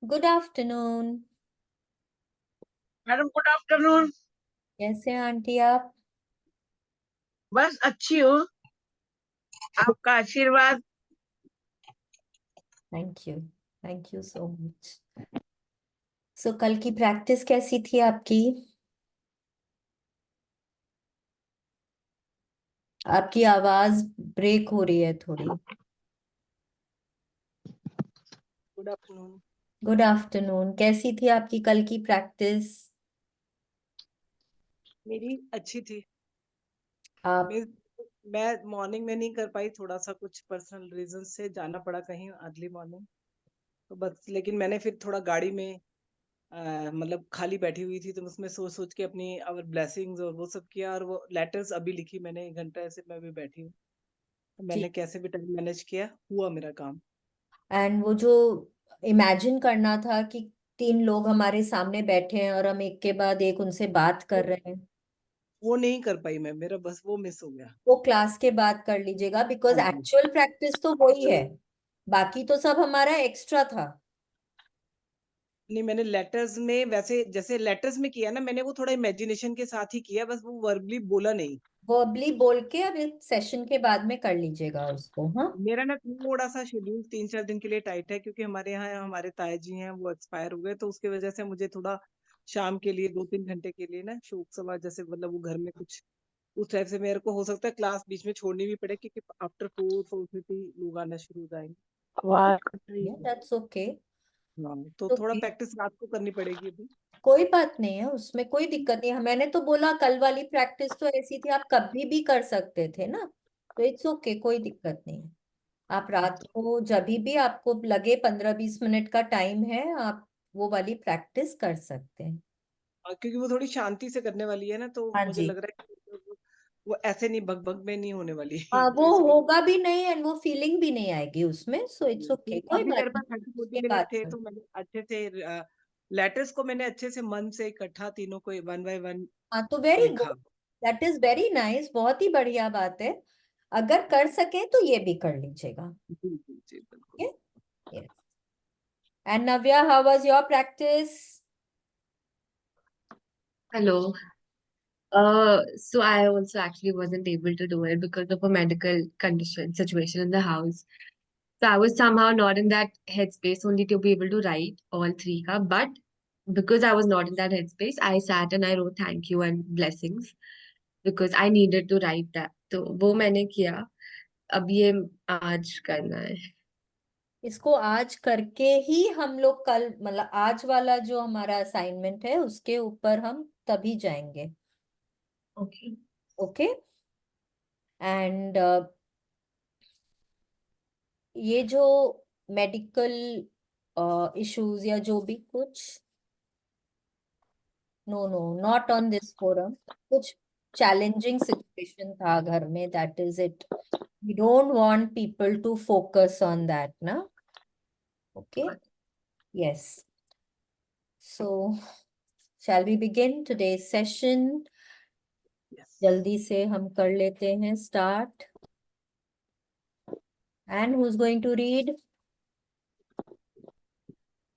Good afternoon. Madam good afternoon. कैसे हैं aunty आप? बस अच्छी हो, आपका आशीर्वाद। Thank you so much. So कल की प्रैक्टिस कैसी थी आपकी? आपकी आवाज ब्रेक हो रही है थोड़ी। Good afternoon. Good afternoon. कैसी थी आपकी कल की प्रैक्टिस? मेरी अच्छी थी। आप मैं मैं मॉर्निंग में नहीं कर पाई, थोड़ा सा कुछ पर्सनल रीजन से जाना पड़ा कहीं अर्ली मॉर्निंग। तो बस, लेकिन मैंने फिर थोड़ा गाड़ी में मतलब खाली बैठी हुई थी, तो उसमें सोच सोच के अपनी और ब्लेसिंग्स और वो सब किया, और वो लेटर्स अभी लिखी मैंने 1 घंटा ऐसे मैं भी बैठी हूँ। तो जी। मैंने कैसे भी टाइम मैनेज किया, हुआ मेरा काम। एंड वो जो इमेजिन करना था कि 3 लोग हमारे सामने बैठे हैं और हम एक के बाद एक उनसे बात कर वो रहे हैं, वो नहीं कर पाई मैं, मेरा बस वो मिस हो गया। वो क्लास के बाद कर लीजिएगा, बिकॉज हाँ जी। एक्चुअल प्रैक्टिस तो वही है। बाकी तो सब हमारा एक्स्ट्रा था। नहीं, मैंने लेटर्स में वैसे जैसे लेटर्स में किया ना, मैंने वो थोड़ा इमेजिनेशन के साथ ही किया, बस वो वर्बली बोला नहीं। वर्बली बोल के अब इस सेशन के बाद में कर लीजिएगा उसको। हाँ, मेरा ना थोड़ा सा शेड्यूल 3-4 दिन के लिए टाइट है, क्योंकि हमारे यहाँ हमारे ताया जी हैं, वो एक्सपायर हो गए, तो उसके वजह से मुझे थोड़ा शाम के लिए 2-3 घंटे के लिए ना शोक सभा जैसे, मतलब वो घर में कुछ उस टाइप से मेरे को हो सकता है क्लास बीच में छोड़नी भी पड़े, क्योंकि आफ्टर 4-4:30 लोग आना शुरू हो जाएंगे। आवाज कट रही है। That's okay. हाँ, तो थोड़ा ओके, प्रैक्टिस रात को करनी पड़ेगी अभी। कोई बात नहीं है, उसमें कोई दिक्कत नहीं है। मैंने तो बोला कल वाली प्रैक्टिस तो ऐसी थी, आप कभी भी कर सकते थे ना। तो इट्स ओके, कोई दिक्कत नहीं है। आप रात को जब भी आपको लगे 15-20 मिनट का टाइम है, आप वो वाली प्रैक्टिस कर सकते हैं। क्योंकि वो थोड़ी शांति से करने वाली है ना, तो हाँ मुझे जी। लग रहा है कि वो ऐसे नहीं, भग भग में नहीं होने वाली हाँ, तो वो इसलिए होगा भी नहीं एंड वो फीलिंग भी नहीं आएगी उसमें। सो इट्स ओके, फिर कोई अभी बात मेरे नहीं। पास 30-40 उसके मिनट बाद थे, तो मैंने अच्छे से लेटर्स को मैंने अच्छे से मन से इकट्ठा तीनों को 1 बाय 1 हाँ, तो वेरी गुड। लिखा। दैट इज वेरी नाइस, बहुत ही बढ़िया बात है। अगर कर सके तो ये भी कर लीजिएगा। जी जी जी, बिल्कुल। Yes. And Navya, how was your practice? Hello. So I also actually wasn't able to do it because of a medical condition situation in the house. So I was somehow not in that headspace only to be able to write all three ka. But because I was not in that headspace, I sat and I wrote thank you and blessings because I needed to write that. तो वो मैंने किया. अब ये आज करना है. इसको आज करके ही हम लोग कल, मतलब आज वाला जो हमारा असाइनमेंट है उसके ऊपर हम तभी जाएंगे। Okay. ओके। एंड ये जो मेडिकल इश्यूज या जो भी कुछ, no no, not on this forum. कुछ चैलेंजिंग सिचुएशन था घर में, that is it. We don't want people to focus on that ना। Okay. Yes. So shall we begin today session? Yes, जल्दी से हम कर लेते हैं start. And who is going to read?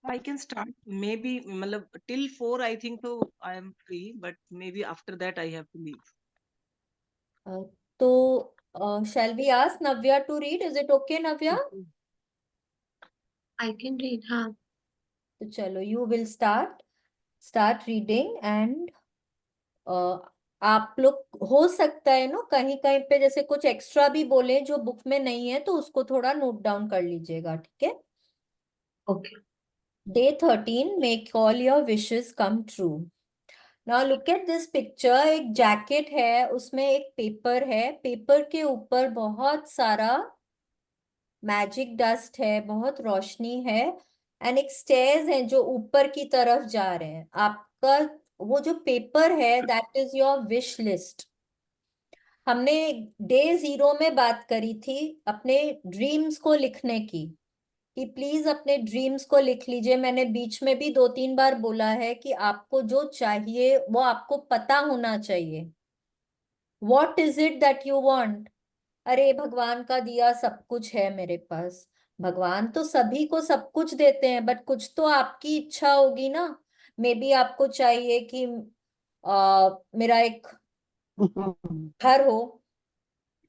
I can start maybe, मतलब till 4 I think, तो I am free, but maybe after that I have to leave. तो shall we ask Navya to read? Is it okay Navya? I can read. हाँ. तो चलो, you will start start reading. And आप लोग हो सकता है ना कहीं कहीं पे जैसे कुछ एक्स्ट्रा भी बोले जो बुक में नहीं है, तो उसको थोड़ा नोट डाउन कर लीजिएगा, ठीक है? Okay. Day 13, make all your wishes come true. Now look at this picture. एक जैकेट है, उसमें एक पेपर है, पेपर के ऊपर बहुत सारा मैजिक डस्ट है, बहुत रोशनी है। एंड एक स्टेयर्स है जो ऊपर की तरफ जा रहे हैं। आपका वो जो पेपर है, that is your wish list. हमने डे 0 में बात करी थी अपने ड्रीम्स को लिखने की, कि प्लीज अपने ड्रीम्स को लिख लीजिए। मैंने बीच में भी 2-3 बार बोला है कि आपको जो चाहिए वो आपको पता होना चाहिए। What is it that you want? अरे भगवान का दिया सब कुछ है मेरे पास, भगवान तो सभी को सब कुछ देते हैं, बट कुछ तो आपकी इच्छा होगी ना। मे बी आपको चाहिए कि मेरा एक घर हो।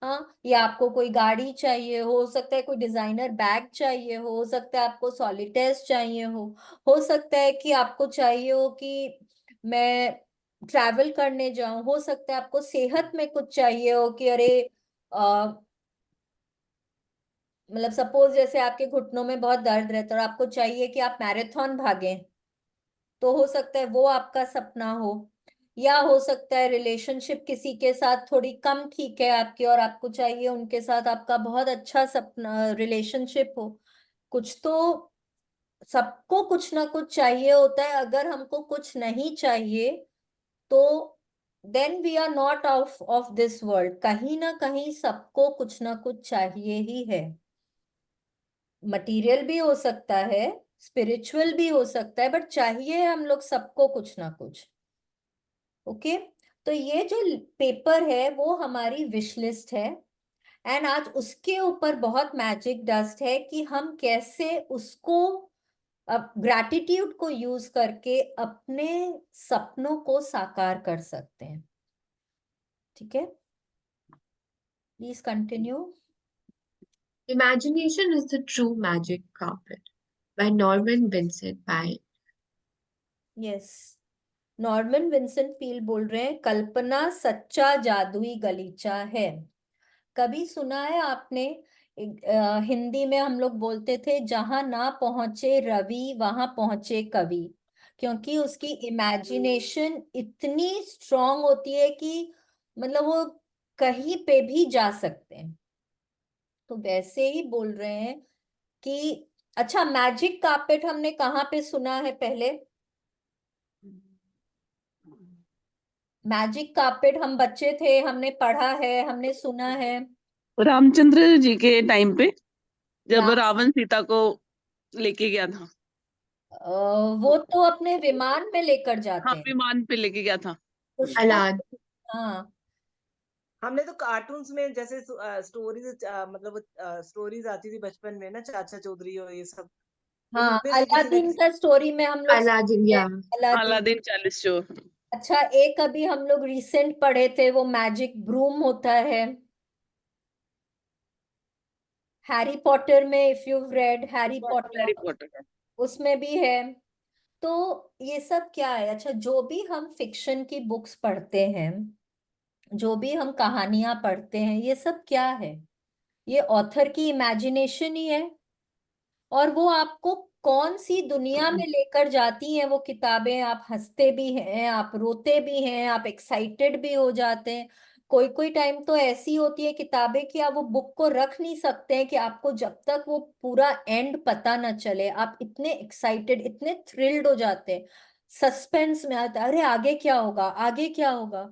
हाँ, या आपको कोई गाड़ी चाहिए, हो सकता है कोई डिजाइनर बैग चाहिए, हो सकता है आपको सॉलिटेयर्स चाहिए, हो सकता है कि आपको चाहिए हो कि मैं ट्रैवल करने जाऊं, हो सकता है आपको सेहत में कुछ चाहिए हो कि अरे मतलब सपोज जैसे आपके घुटनों में बहुत दर्द रहता है और आपको चाहिए कि आप मैराथन भागें, तो हो सकता है वो आपका सपना हो। या हो सकता है रिलेशनशिप किसी के साथ थोड़ी कम ठीक है आपकी, और आपको चाहिए उनके साथ आपका बहुत अच्छा सपना रिलेशनशिप हो। कुछ तो सबको कुछ ना कुछ चाहिए होता है। अगर हमको कुछ नहीं चाहिए तो then we are not out of this world. कहीं ना कहीं सबको कुछ ना कुछ चाहिए ही है। मटेरियल भी हो सकता है, स्पिरिचुअल भी हो सकता है, बट चाहिए हम लोग सबको कुछ ना कुछ। ओके। तो ये जो पेपर है वो हमारी विश लिस्ट है। एंड आज उसके ऊपर बहुत मैजिक डस्ट है कि हम कैसे उसको अब ग्रैटिट्यूड को यूज करके अपने सपनों को साकार कर सकते हैं। ठीक है, please continue. Imagination is the true magic carpet by Norman Vincent Peale. यस, नॉर्मन विंसेंट पील बोल रहे हैं, कल्पना सच्चा जादुई गलीचा है। कभी सुना है आपने? हिंदी में हम लोग बोलते थे, जहां ना पहुंचे रवि वहां पहुंचे कवि। क्योंकि उसकी इमेजिनेशन इतनी स्ट्रांग होती है कि मतलब वो कहीं पे भी जा सकते हैं। तो वैसे ही बोल रहे हैं कि अच्छा, मैजिक कारपेट हमने कहाँ पे सुना है पहले? मैजिक कारपेट हम बच्चे थे, हमने पढ़ा है, हमने सुना है। रामचंद्र जी के टाइम पे जब राम रावण सीता को लेके गया था। वो तो अपने विमान में लेकर हाँ, जाते हैं। विमान पे लेके गया था। पुष्पक। Alad. हाँ। हमने तो कार्टून्स में जैसे स्टोरीज मतलब स्टोरीज आती थी बचपन में ना, चाचा चौधरी और ये सब, हाँ, उनमें से किसी ना अलादीन किसी। का स्टोरी में हम लोग Aladdin, सुनते हैं, yeah. अलादीन। अलादीन 40 चोर। अच्छा, एक अभी हम लोग रिसेंट पढ़े थे, वो मैजिक ब्रूम होता है हैरी पॉटर में। If you read Harry Harry Potter, Potter. उसमें भी है। तो ये सब क्या है? अच्छा, जो भी हम फिक्शन की बुक्स पढ़ते हैं, जो भी हम कहानियां पढ़ते हैं, ये सब क्या है? ये ऑथर की इमेजिनेशन ही है। और वो आपको कौन सी दुनिया में लेकर जाती हैं वो किताबें। आप हंसते भी हैं, आप रोते भी हैं, आप एक्साइटेड भी हो जाते हैं। कोई कोई टाइम तो ऐसी होती है किताबें कि आप वो बुक को रख नहीं सकते हैं, कि आपको जब तक वो पूरा एंड पता ना चले आप इतने एक्साइटेड, इतने थ्रिल्ड हो जाते हैं। सस्पेंस में आता है, अरे आगे क्या होगा, आगे क्या होगा।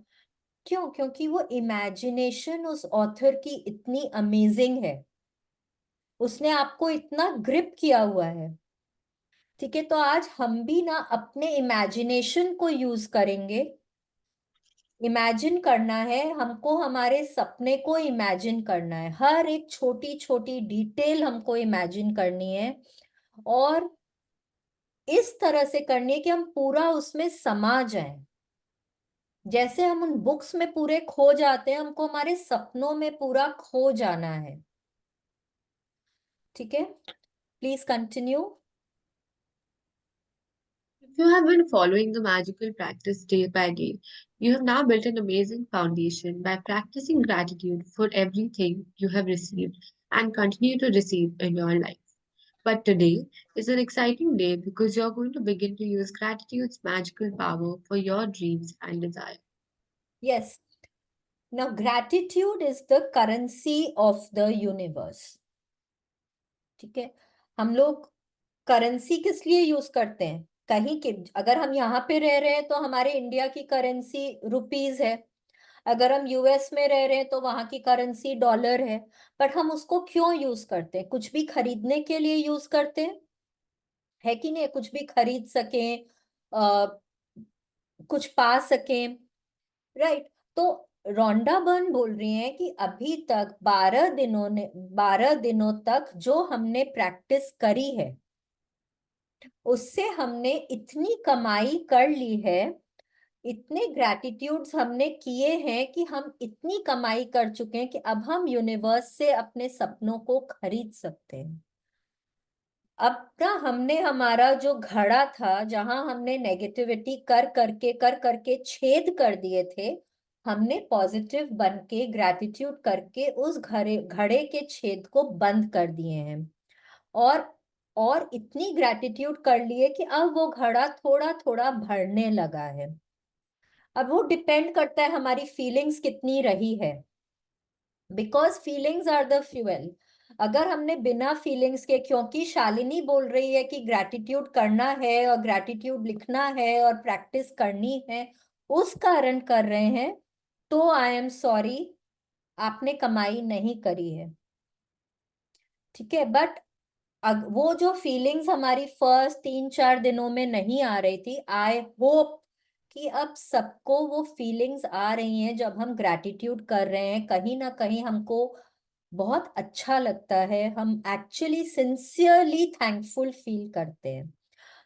क्यों? क्योंकि वो इमेजिनेशन उस ऑथर की इतनी अमेजिंग है, उसने आपको इतना ग्रिप किया हुआ है। ठीक है, तो आज हम भी ना अपने इमेजिनेशन को यूज करेंगे। इमेजिन करना है हमको, हमारे सपने को इमेजिन करना है, हर एक छोटी छोटी डिटेल हमको इमेजिन करनी है। और इस तरह से करनी है कि हम पूरा उसमें समा जाएं। जैसे हम उन बुक्स में पूरे खो जाते हैं, हमको हमारे सपनों में पूरा खो जाना है। ठीक है, please continue. If you have been following the magical practice day by day, you have now built an amazing foundation by practicing gratitude for everything you have received and continue to receive in your life. But today is an exciting day because you're going to begin to use gratitude's magical power for your dreams and desires. Yes, now gratitude is the currency of the universe. ठीक है, हम लोग currency किस लिए use करते हैं? कहीं के, अगर हम यहाँ पे रह रहे हैं तो हमारे इंडिया की करेंसी रुपीज है। अगर हम यूएस में रह रहे हैं तो वहां की करेंसी डॉलर है। बट हम उसको क्यों यूज करते हैं? कुछ भी खरीदने के लिए यूज करते हैं, है कि नहीं? कुछ भी खरीद सकें, कुछ पा सकें, राइट? तो रोंडा बर्न बोल रही हैं कि अभी तक 12 दिनों तक जो हमने प्रैक्टिस करी है उससे हमने इतनी कमाई कर ली है, इतने ग्रैटिट्यूड्स हमने किए हैं कि हम इतनी कमाई कर चुके हैं कि अब हम यूनिवर्स से अपने सपनों को खरीद सकते हैं। अब ना हमने हमारा जो घड़ा था जहां हमने नेगेटिविटी कर करके छेद कर दिए थे, हमने पॉजिटिव बन के ग्रैटिट्यूड करके उस घड़े घड़े के छेद को बंद कर दिए हैं। और और इतनी ग्रैटिट्यूड कर लिए कि अब वो घड़ा थोड़ा थोड़ा भरने लगा है। अब वो डिपेंड करता है हमारी फीलिंग्स कितनी रही है, because feelings are the fuel. अगर हमने बिना फीलिंग्स के, क्योंकि शालिनी बोल रही है कि ग्रैटिट्यूड करना है और ग्रैटिट्यूड लिखना है और प्रैक्टिस करनी है, उस कारण कर रहे हैं, तो आई एम सॉरी, आपने कमाई नहीं करी है। ठीक है, बट वो जो फीलिंग्स हमारी फर्स्ट 3-4 दिनों में नहीं आ रही थी, आई होप कि अब सबको वो फीलिंग्स आ रही हैं। जब हम ग्रैटिट्यूड कर रहे हैं कहीं ना कहीं हमको बहुत अच्छा लगता है, हम एक्चुअली सिंसियरली थैंकफुल फील करते हैं।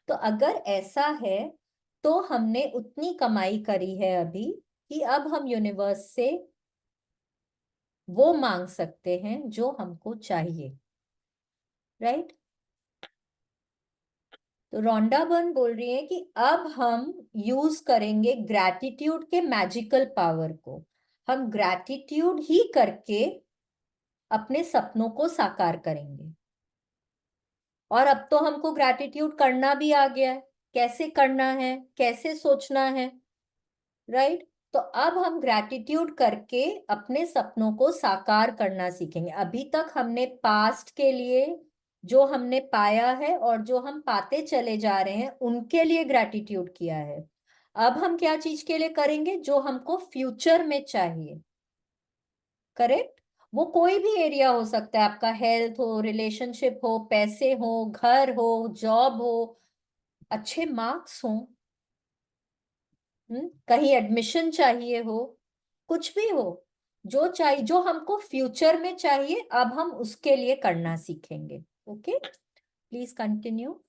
तो अगर ऐसा है तो हमने उतनी कमाई करी है अभी कि अब हम यूनिवर्स से वो मांग सकते हैं जो हमको चाहिए, राइट। तो रोंडा बर्न बोल रही है कि अब हम यूज करेंगे ग्रैटिट्यूड के मैजिकल पावर को। हम ग्रैटिट्यूड ही करके अपने सपनों को साकार करेंगे। और अब तो हमको ग्रैटिट्यूड करना भी आ गया है, कैसे करना है, कैसे सोचना है, राइट। तो अब हम ग्रैटिट्यूड करके अपने सपनों को साकार करना सीखेंगे। अभी तक हमने पास्ट के लिए जो हमने पाया है और जो हम पाते चले जा रहे हैं उनके लिए ग्रैटिट्यूड किया है। अब हम क्या चीज के लिए करेंगे, जो हमको फ्यूचर में चाहिए, करेक्ट। वो कोई भी एरिया हो सकता है, आपका हेल्थ हो, रिलेशनशिप हो, पैसे हो, घर हो, जॉब हो, अच्छे मार्क्स हो, कहीं एडमिशन चाहिए हो, कुछ भी हो, जो चाहिए, जो हमको फ्यूचर में चाहिए, अब हम उसके लिए करना सीखेंगे। Okay, please continue.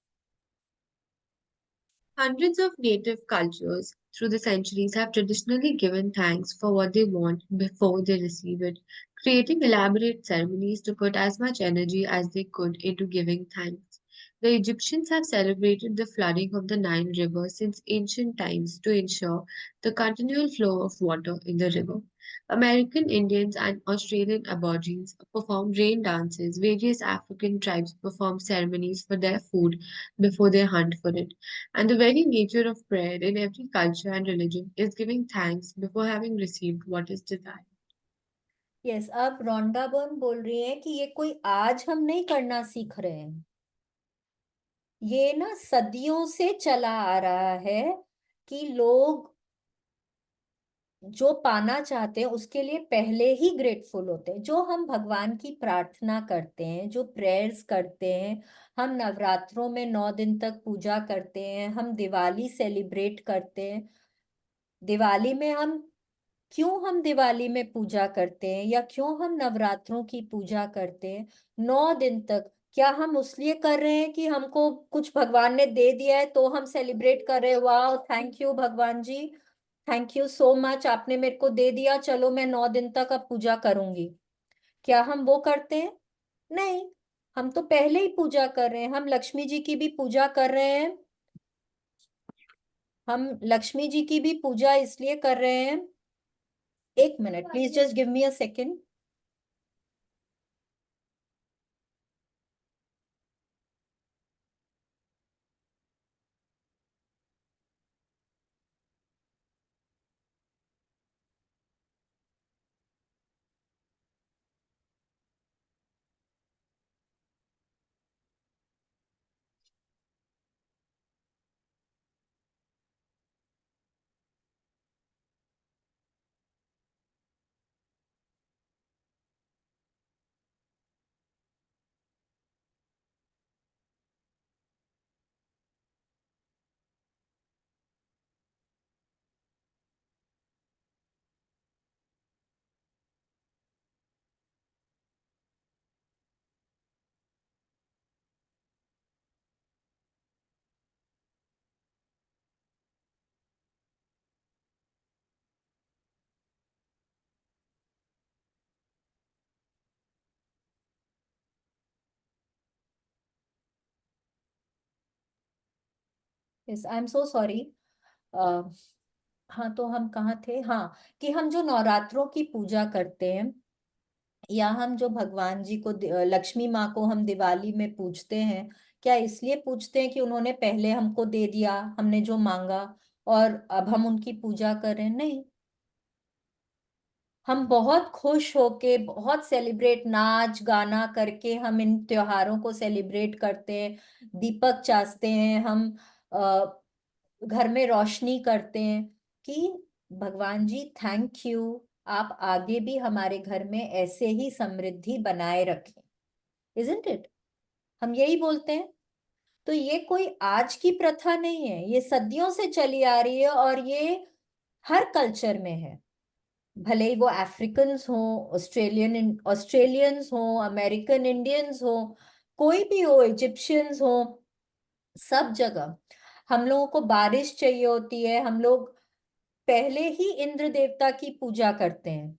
Hundreds of native cultures through the centuries have traditionally given thanks for what they want before they receive it, creating elaborate ceremonies to put as much energy as they could into giving thanks. The Egyptians have celebrated the flooding of the Nile River since ancient times to ensure the continual flow of water in the river. American Indians and Australian Aborigines perform rain dances. Various African tribes perform ceremonies for their food before they hunt for it. And the very nature of prayer in every culture and religion is giving thanks before having received what is desired. Yes, अब Rhonda Byrne बोल रही है कि ये कोई आज हम नहीं करना सीख रहे हैं, ये ना सदियों से चला आ रहा है कि लोग जो पाना चाहते हैं उसके लिए पहले ही ग्रेटफुल होते हैं। जो हम भगवान की प्रार्थना करते हैं, जो प्रेयर्स करते हैं, हम नवरात्रों में 9 दिन तक पूजा करते हैं, हम दिवाली सेलिब्रेट करते हैं। दिवाली में हम दिवाली में पूजा करते हैं या क्यों हम नवरात्रों की पूजा करते हैं 9 दिन तक? क्या हम उस लिए कर रहे हैं कि हमको कुछ भगवान ने दे दिया है तो हम सेलिब्रेट कर रहे हैं, वाह थैंक यू भगवान जी, थैंक यू सो मच, आपने मेरे को दे दिया, चलो मैं 9 दिन तक अब पूजा करूंगी? क्या हम वो करते हैं? नहीं, हम तो पहले ही पूजा कर रहे हैं। हम लक्ष्मी जी की भी पूजा कर रहे हैं। हम लक्ष्मी जी की भी पूजा इसलिए कर रहे हैं, एक minute please, just give me a second. Yes, I am so sorry. हाँ, तो हम कहाँ थे? हाँ, कि हम जो नवरात्रों की पूजा करते हैं, या हम जो भगवान जी को लक्ष्मी माँ को हम दिवाली में पूजते हैं, क्या इसलिए पूजते हैं कि उन्होंने पहले हमको दे दिया, हमने जो मांगा, और अब हम उनकी पूजा कर रहे हैं? नहीं। हम बहुत खुश होके, बहुत सेलिब्रेट, नाच गाना करके हम इन त्योहारों को सेलिब्रेट करते हैं, दीपक चाहते हैं हम, घर में रोशनी करते हैं कि भगवान जी थैंक यू, आप आगे भी हमारे घर में ऐसे ही समृद्धि बनाए रखें। Isn't it? हम यही बोलते हैं। तो ये कोई आज की प्रथा नहीं है, ये सदियों से चली आ रही है, और ये हर कल्चर में है। भले ही वो अफ्रीकन्स हो, ऑस्ट्रेलियंस हो, अमेरिकन इंडियंस हो, कोई भी हो, इजिप्शियंस हो, सब जगह हम लोगों को बारिश चाहिए होती है। हम लोग पहले ही इंद्र देवता की पूजा करते हैं।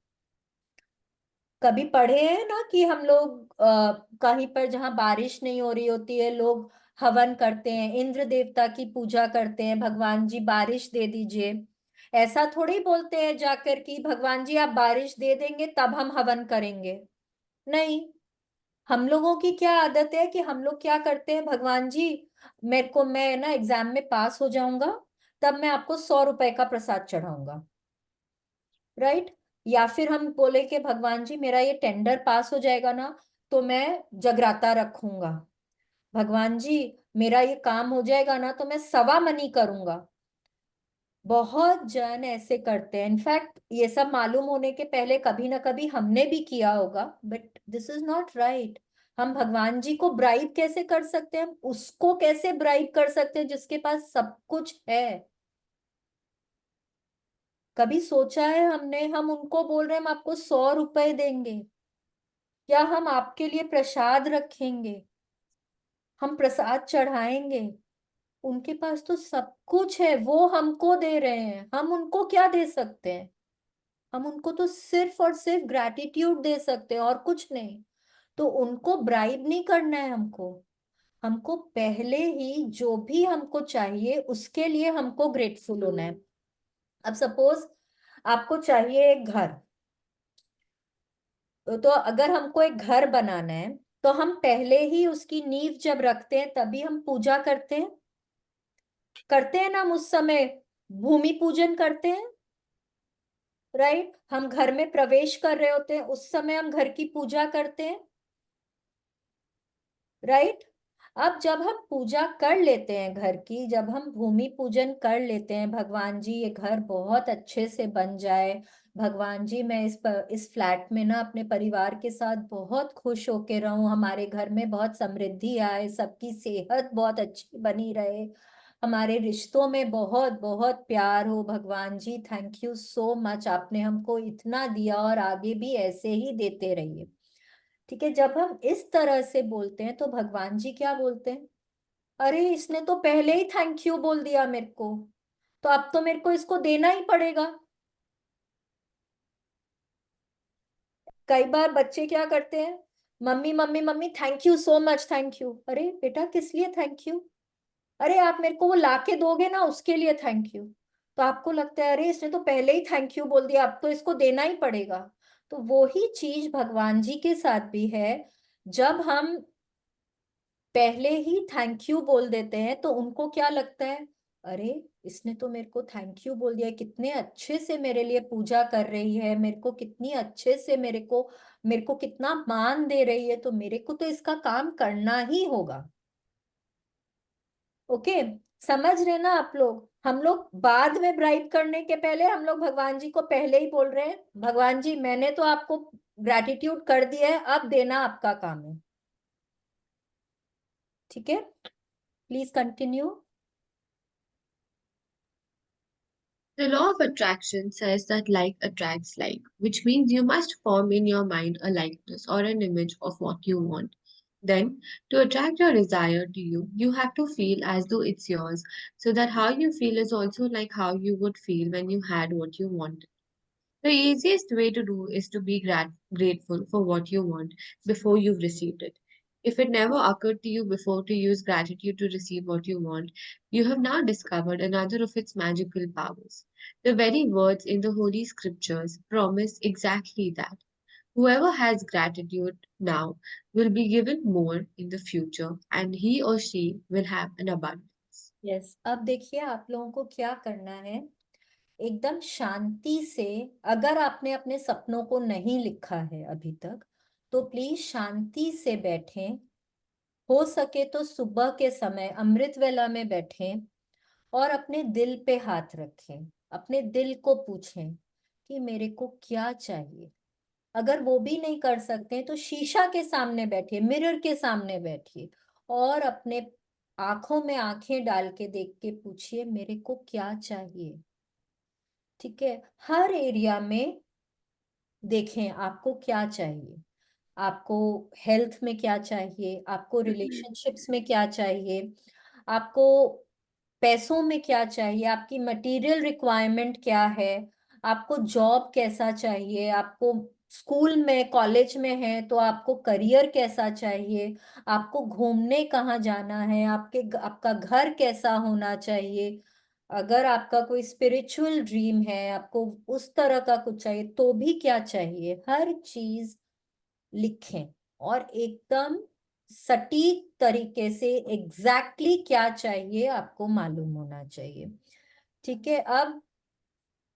कभी पढ़े हैं ना कि हम लोग कहीं पर जहां बारिश नहीं हो रही होती है, लोग हवन करते हैं, इंद्र देवता की पूजा करते हैं, भगवान जी बारिश दे दीजिए। ऐसा थोड़ी बोलते हैं जाकर कि भगवान जी आप बारिश दे देंगे तब हम हवन करेंगे। नहीं। हम लोगों की क्या आदत है कि हम लोग क्या करते हैं, भगवान जी मेरे को, मैं ना एग्जाम में पास हो जाऊंगा तब मैं आपको 100 रुपए का प्रसाद चढ़ाऊंगा। राइट? या फिर हम बोले कि भगवान जी मेरा ये टेंडर पास हो जाएगा ना तो मैं जगराता रखूंगा। भगवान जी मेरा ये काम हो जाएगा ना तो मैं सवा मनी करूंगा। बहुत जन ऐसे करते हैं। इनफैक्ट ये सब मालूम होने के पहले कभी ना कभी हमने भी किया होगा, but this is not right. हम भगवान जी को ब्राइब कैसे कर सकते हैं? हम उसको कैसे ब्राइब कर सकते हैं जिसके पास सब कुछ है? कभी सोचा है हमने? हम उनको बोल रहे हैं हम आपको 100 रुपए देंगे, या हम आपके लिए प्रसाद रखेंगे, हम प्रसाद चढ़ाएंगे। उनके पास तो सब कुछ है, वो हमको दे रहे हैं, हम उनको क्या दे सकते हैं? हम उनको तो सिर्फ और सिर्फ ग्रैटिट्यूड दे सकते हैं और कुछ नहीं। तो उनको ब्राइब नहीं करना है हमको। हमको पहले ही जो भी हमको चाहिए उसके लिए हमको ग्रेटफुल होना है। अब सपोज आपको चाहिए एक घर, तो अगर हमको एक घर बनाना है तो हम पहले ही उसकी नींव जब रखते हैं तभी हम पूजा करते हैं ना, हम उस समय भूमि पूजन करते हैं। राइट? हम घर में प्रवेश कर रहे होते हैं, उस समय हम घर की पूजा करते हैं। राइट? अब जब हम पूजा कर लेते हैं घर की, जब हम भूमि पूजन कर लेते हैं, भगवान जी ये घर बहुत अच्छे से बन जाए, भगवान जी मैं इस फ्लैट में ना अपने परिवार के साथ बहुत खुश होके रहूं, हमारे घर में बहुत समृद्धि आए, सबकी सेहत बहुत अच्छी बनी रहे, हमारे रिश्तों में बहुत बहुत प्यार हो, भगवान जी थैंक यू सो मच, आपने हमको इतना दिया और आगे भी ऐसे ही देते रहिए। ठीक है? जब हम इस तरह से बोलते हैं तो भगवान जी क्या बोलते हैं? अरे इसने तो पहले ही थैंक यू बोल दिया मेरे को, तो अब तो मेरे को इसको देना ही पड़ेगा। कई बार बच्चे क्या करते हैं, mummy mummy mummy thank you so much, thank you. अरे बेटा किस लिए थैंक यू? अरे आप मेरे को वो लाके दोगे ना उसके लिए थैंक यू। तो आपको लगता है अरे इसने तो पहले ही थैंक यू बोल दिया, अब तो इसको देना ही पड़ेगा। तो वो ही चीज भगवान जी के साथ भी है। जब हम पहले ही थैंक यू बोल देते हैं तो उनको क्या लगता है, अरे इसने तो मेरे को थैंक यू बोल दिया, कितने अच्छे से मेरे लिए पूजा कर रही है, मेरे को कितनी अच्छे से मेरे को कितना मान दे रही है, तो मेरे को तो इसका काम करना ही होगा। ओके? समझ रहे ना आप लोग? हम लोग बाद में ब्राइब करने के पहले हम लोग भगवान जी को पहले ही बोल रहे हैं, भगवान जी मैंने तो आपको ग्रैटिट्यूड कर दिया है, अब देना आपका काम है। ठीक है? Please continue. The law of attraction says that like attracts like, which means you must form in your mind a likeness or an image of what you want. Then, to attract your desire to you, you have to feel as though it's yours, so that how you feel is also like how you would feel when you had what you wanted. The easiest way to do is to be grateful for what you want before you've received it. If it never occurred to you before to use gratitude to receive what you want, you have now discovered another of its magical powers. The very words in the Holy Scriptures promise exactly that. Whoever has gratitude now will be given more in the future, and he or she will have an abundance. Yes, अब देखिए आप लोगों को क्या करना है। एकदम शांति से, अगर आपने अपने सपनों को नहीं लिखा है अभी तक, तो प्लीज शांति से बैठें। हो सके तो सुबह के समय अमृत वेला में बैठें और अपने दिल पे हाथ रखें, अपने दिल को पूछें कि मेरे को क्या चाहिए। अगर वो भी नहीं कर सकते तो शीशा के सामने बैठिए, मिरर के सामने बैठिए और अपने आंखों में आंखें डाल के देख के पूछिए मेरे को क्या चाहिए। ठीक है, हर एरिया में देखें आपको क्या चाहिए। आपको हेल्थ में क्या चाहिए, आपको रिलेशनशिप्स में क्या चाहिए, आपको पैसों में क्या चाहिए, आपकी मटेरियल रिक्वायरमेंट क्या है, आपको जॉब कैसा चाहिए, आपको स्कूल में कॉलेज में है तो आपको करियर कैसा चाहिए, आपको घूमने कहाँ जाना है, आपका घर कैसा होना चाहिए। अगर आपका कोई स्पिरिचुअल ड्रीम है, आपको उस तरह का कुछ चाहिए तो भी क्या चाहिए, हर चीज लिखें और एकदम सटीक तरीके से एग्जैक्टली क्या चाहिए आपको मालूम होना चाहिए। ठीक है, अब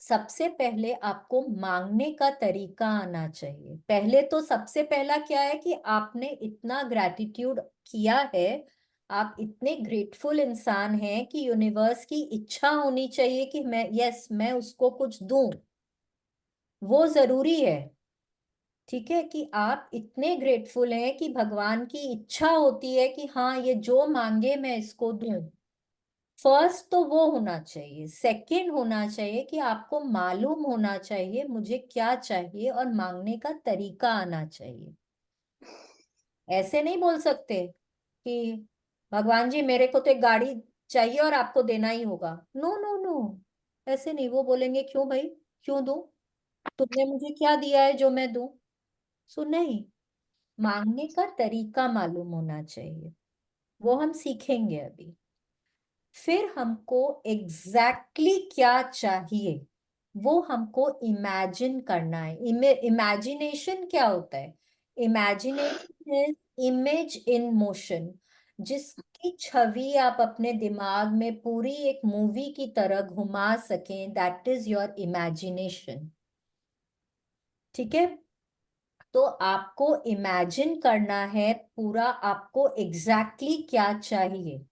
सबसे पहले आपको मांगने का तरीका आना चाहिए। पहले तो सबसे पहला क्या है कि आपने इतना ग्रैटिट्यूड किया है, आप इतने ग्रेटफुल इंसान हैं कि यूनिवर्स की इच्छा होनी चाहिए कि मैं उसको कुछ दूं। वो जरूरी है। ठीक है, कि आप इतने ग्रेटफुल हैं कि भगवान की इच्छा होती है कि हाँ ये जो मांगे मैं इसको दूं। फर्स्ट तो वो होना चाहिए। सेकंड होना चाहिए कि आपको मालूम होना चाहिए मुझे क्या चाहिए और मांगने का तरीका आना चाहिए। ऐसे नहीं बोल सकते कि भगवान जी मेरे को तो एक गाड़ी चाहिए और आपको देना ही होगा। नो नो नो, ऐसे नहीं। वो बोलेंगे क्यों भाई, क्यों दूं, तुमने मुझे क्या दिया है जो मैं दूं। सो नहीं, मांगने का तरीका मालूम होना चाहिए। वो हम सीखेंगे अभी। फिर हमको एग्जैक्टली क्या चाहिए वो हमको इमेजिन करना है। इमेजिनेशन क्या होता है? Imagination is image in motion, जिसकी छवि आप अपने दिमाग में पूरी एक मूवी की तरह घुमा सकें, दैट इज योर इमेजिनेशन। ठीक है, तो आपको इमेजिन करना है पूरा, आपको एग्जैक्टली क्या चाहिए।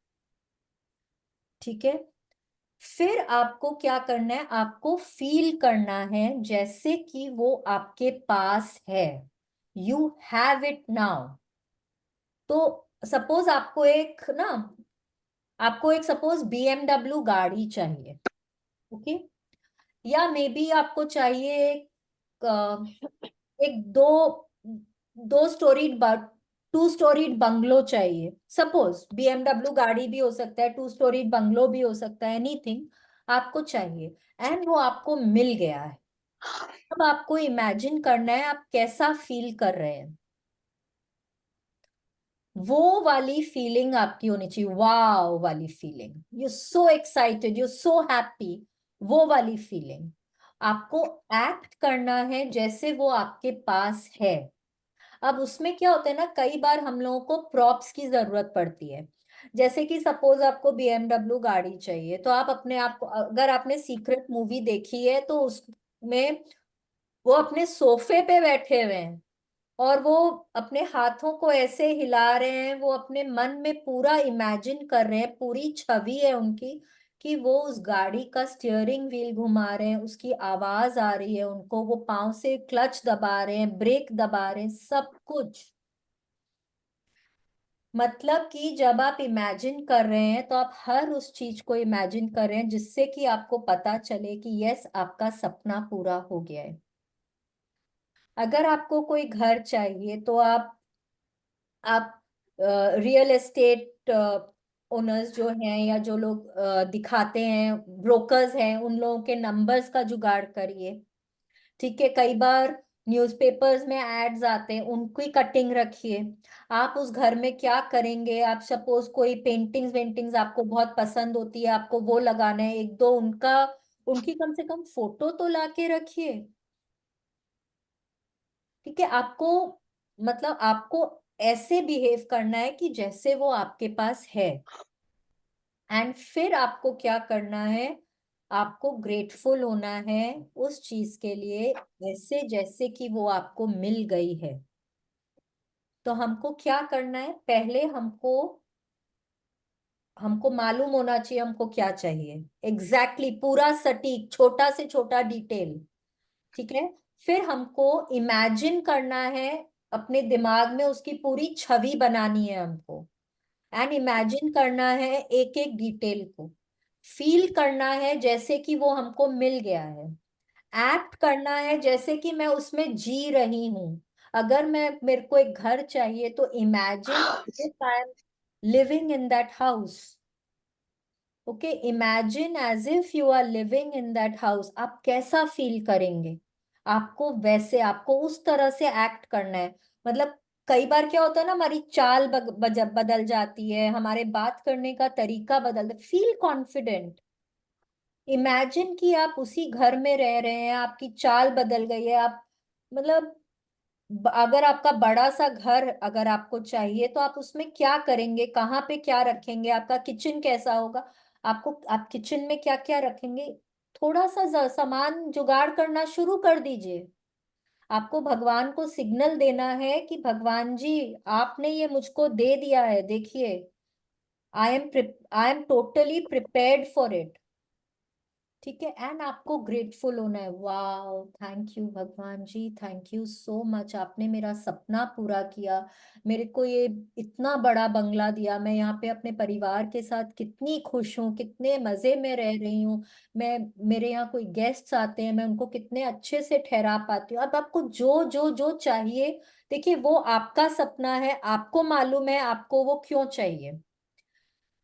ठीक है, फिर आपको क्या करना है, आपको फील करना है जैसे कि वो आपके पास है, यू हैव इट नाउ। तो सपोज आपको एक सपोज BMW गाड़ी चाहिए। ओके, या मे बी आपको चाहिए एक दो स्टोरीड 2 स्टोरीड बंगलो चाहिए। सपोज BMW गाड़ी भी हो सकता है, 2 स्टोरीड बंगलो भी हो सकता है, एनीथिंग आपको चाहिए एंड वो आपको मिल गया है। अब आपको इमेजिन करना है आप कैसा फील कर रहे हैं। वो वाली फीलिंग आपकी होनी चाहिए, वाव वाली feeling, you so excited, you so happy, वो वाली फीलिंग। आपको एक्ट करना है जैसे वो आपके पास है। अब उसमें क्या होता है ना, कई बार हम लोगों को प्रॉप्स की जरूरत पड़ती है। जैसे कि सपोज आपको BMW गाड़ी चाहिए तो आप अपने आप को, अगर आपने सीक्रेट मूवी देखी है तो उसमें वो अपने सोफे पे बैठे हुए हैं और वो अपने हाथों को ऐसे हिला रहे हैं, वो अपने मन में पूरा इमेजिन कर रहे हैं, पूरी छवि है उनकी कि वो उस गाड़ी का स्टीयरिंग व्हील घुमा रहे हैं, उसकी आवाज आ रही है उनको, वो पाँव से क्लच दबा रहे हैं, ब्रेक दबा रहे हैं, सब कुछ। मतलब कि जब आप इमेजिन कर रहे हैं तो आप हर उस चीज को इमेजिन कर रहे हैं जिससे कि आपको पता चले कि यस आपका सपना पूरा हो गया है। अगर आपको कोई घर चाहिए तो आप रियल एस्टेट ओनर्स जो हैं या जो लोग दिखाते हैं, ब्रोकर्स हैं, उन लोगों के नंबर्स का जुगाड़ करिए। ठीक है, कई बार न्यूज़पेपर्स में एड्स आते हैं, उनकी कटिंग रखिए। आप उस घर में क्या करेंगे, आप सपोज कोई पेंटिंग्स वेंटिंग्स आपको बहुत पसंद होती है, आपको वो लगाना है, एक दो उनकी कम से कम फोटो तो लाके रखिए। ठीक है, आपको मतलब आपको ऐसे बिहेव करना है कि जैसे वो आपके पास है। एंड फिर आपको क्या करना है, आपको ग्रेटफुल होना है उस चीज के लिए, ऐसे जैसे कि वो आपको मिल गई है। तो हमको क्या करना है, पहले हमको हमको मालूम होना चाहिए हमको क्या चाहिए, पूरा सटीक, छोटा से छोटा डिटेल। ठीक है, फिर हमको इमेजिन करना है, अपने दिमाग में उसकी पूरी छवि बनानी है हमको। एंड इमेजिन करना है एक एक डिटेल को, फील करना है जैसे कि वो हमको मिल गया है, एक्ट करना है जैसे कि मैं उसमें जी रही हूं। अगर मेरे को एक घर चाहिए तो imagine if I am living in that house. Okay, imagine as if you are living in that house, आप कैसा फील करेंगे, आपको वैसे, आपको उस तरह से एक्ट करना है। मतलब कई बार क्या होता है ना, हमारी चाल बदल जाती है, हमारे बात करने का तरीका बदल, फील कॉन्फिडेंट। इमेजिन कि आप उसी घर में रह रहे हैं, आपकी चाल बदल गई है, आप मतलब अगर आपका बड़ा सा घर अगर आपको चाहिए तो आप उसमें क्या करेंगे, कहाँ पे क्या रखेंगे, आपका किचन कैसा होगा, आप किचन में क्या क्या रखेंगे। थोड़ा सा सामान जुगाड़ करना शुरू कर दीजिए। आपको भगवान को सिग्नल देना है कि भगवान जी, आपने ये मुझको दे दिया है, देखिए, I am totally prepared for it. ठीक है, एंड आपको ग्रेटफुल होना है, वाह थैंक यू भगवान जी, थैंक यू सो मच, आपने मेरा सपना पूरा किया, मेरे को ये इतना बड़ा बंगला दिया, मैं यहाँ पे अपने परिवार के साथ कितनी खुश हूँ, कितने मजे में रह रही हूँ। मैं मेरे यहाँ कोई गेस्ट्स आते हैं, मैं उनको कितने अच्छे से ठहरा पाती हूँ। अब आपको जो जो जो चाहिए, देखिए वो आपका सपना है, आपको मालूम है आपको वो क्यों चाहिए।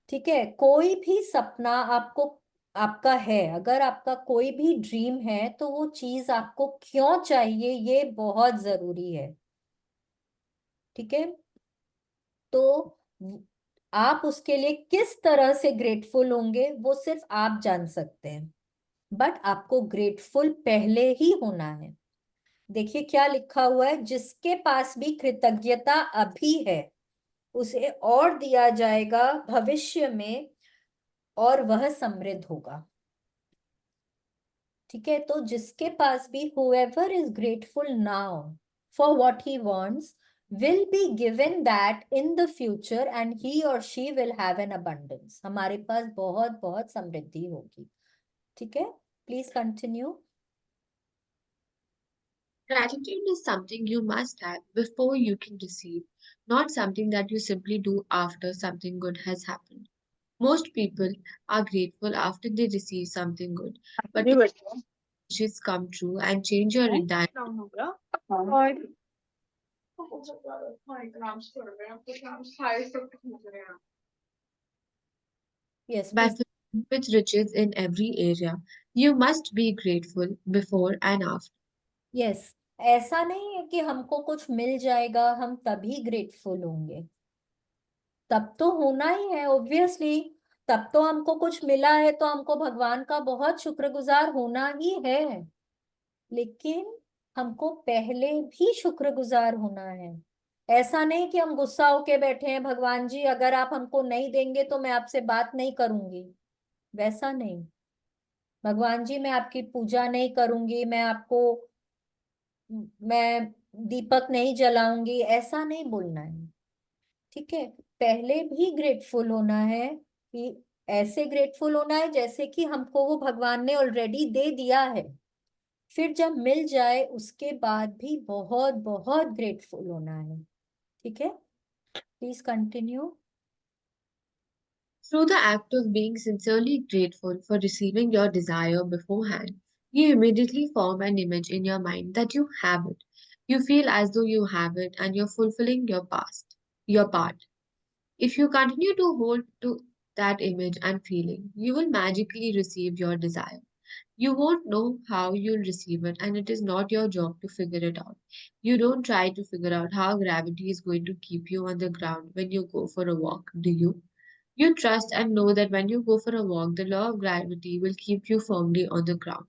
ठीक है, कोई भी सपना आपको आपका है, अगर आपका कोई भी ड्रीम है तो वो चीज आपको क्यों चाहिए ये बहुत जरूरी है। ठीक है, तो आप उसके लिए किस तरह से ग्रेटफुल होंगे वो सिर्फ आप जान सकते हैं, बट आपको ग्रेटफुल पहले ही होना है। देखिए क्या लिखा हुआ है, जिसके पास भी कृतज्ञता अभी है उसे और दिया जाएगा भविष्य में, और वह समृद्ध होगा। ठीक है, तो जिसके पास भी whoever is grateful now for what he wants will be given that in the future, and he or she will have an abundance, हमारे पास बहुत बहुत समृद्धि होगी। ठीक है, please continue. Gratitude is something you must have before you can receive, not something that you simply do after something good has happened. Most people are grateful after they receive something good, but नहीं to बैठा wishes come true and change your है entire down हो गया और yes by please. filling with riches in every area, you must be grateful before and after. Yes, ऐसा नहीं है कि हमको कुछ मिल जाएगा हम तभी ग्रेटफुल होंगे, तब तो होना ही है ऑब्वियसली। तब तो हमको कुछ मिला है तो हमको भगवान का बहुत शुक्रगुजार होना ही है, लेकिन हमको पहले भी शुक्रगुजार होना है। ऐसा नहीं कि हम गुस्सा होके बैठे हैं, भगवान जी अगर आप हमको नहीं देंगे तो मैं आपसे बात नहीं करूंगी, वैसा नहीं। भगवान जी मैं आपकी पूजा नहीं करूंगी, मैं दीपक नहीं जलाऊंगी, ऐसा नहीं बोलना है। ठीक है, पहले भी ग्रेटफुल होना है कि ऐसे ग्रेटफुल होना है जैसे कि हमको वो भगवान ने ऑलरेडी दे दिया है, फिर जब मिल जाए उसके बाद भी बहुत बहुत ग्रेटफुल होना है। ठीक है, please continue. Through the act of being sincerely grateful for receiving your desire beforehand, you immediately form an image in your mind that you have it. You feel as though you have it and you're fulfilling your part. If you continue to hold to that image and feeling, you will magically receive your desire. You won't know how you'll receive it, and it is not your job to figure it out. You don't try to figure out how gravity is going to keep you on the ground when you go for a walk, do you? You trust and know that when you go for a walk, the law of gravity will keep you firmly on the ground.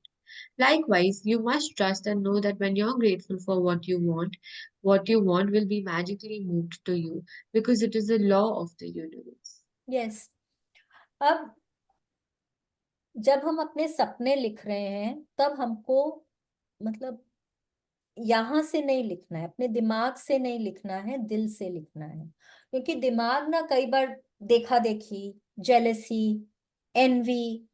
Likewise, you must trust and know that when you're grateful for what you want will be magically moved to you because it is the law of the universe. Yes. अब जब हम अपने सपने लिख रहे हैं तब हमको मतलब यहाँ से नहीं लिखना है, अपने दिमाग से नहीं लिखना है, दिल से लिखना है। क्योंकि दिमाग ना कई बार देखा देखी, जेलसी, एनवी,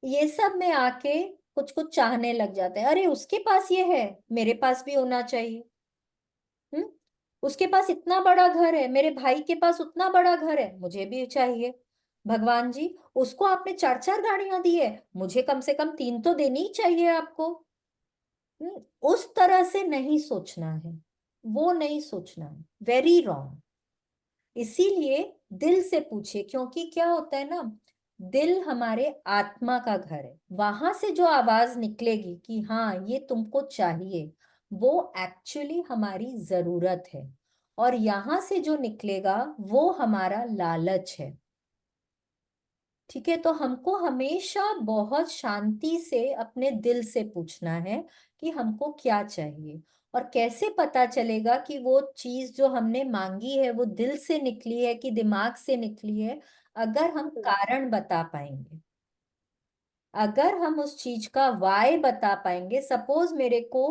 ये सब में आके कुछ कुछ चाहने लग जाते हैं। अरे उसके पास ये है, मेरे पास भी होना चाहिए। हम्म। उसके पास इतना बड़ा घर है, मेरे भाई के पास उतना बड़ा घर है, मुझे भी चाहिए। भगवान जी, उसको आपने 4 4 गाड़ियां दी है, मुझे कम से कम 3 तो देनी ही चाहिए आपको। उस तरह से नहीं सोचना है, वो नहीं सोचना है, वेरी रॉन्ग। इसीलिए दिल से पूछिए, क्योंकि क्या होता है ना, दिल हमारे आत्मा का घर है। वहां से जो आवाज निकलेगी कि हाँ ये तुमको चाहिए, वो एक्चुअली हमारी जरूरत है। और यहां से जो निकलेगा वो हमारा लालच है। ठीक है, तो हमको हमेशा बहुत शांति से अपने दिल से पूछना है कि हमको क्या चाहिए। और कैसे पता चलेगा कि वो चीज जो हमने मांगी है वो दिल से निकली है कि दिमाग से निकली है? अगर हम कारण बता पाएंगे, अगर हम उस चीज का वाय बता पाएंगे। सपोज मेरे को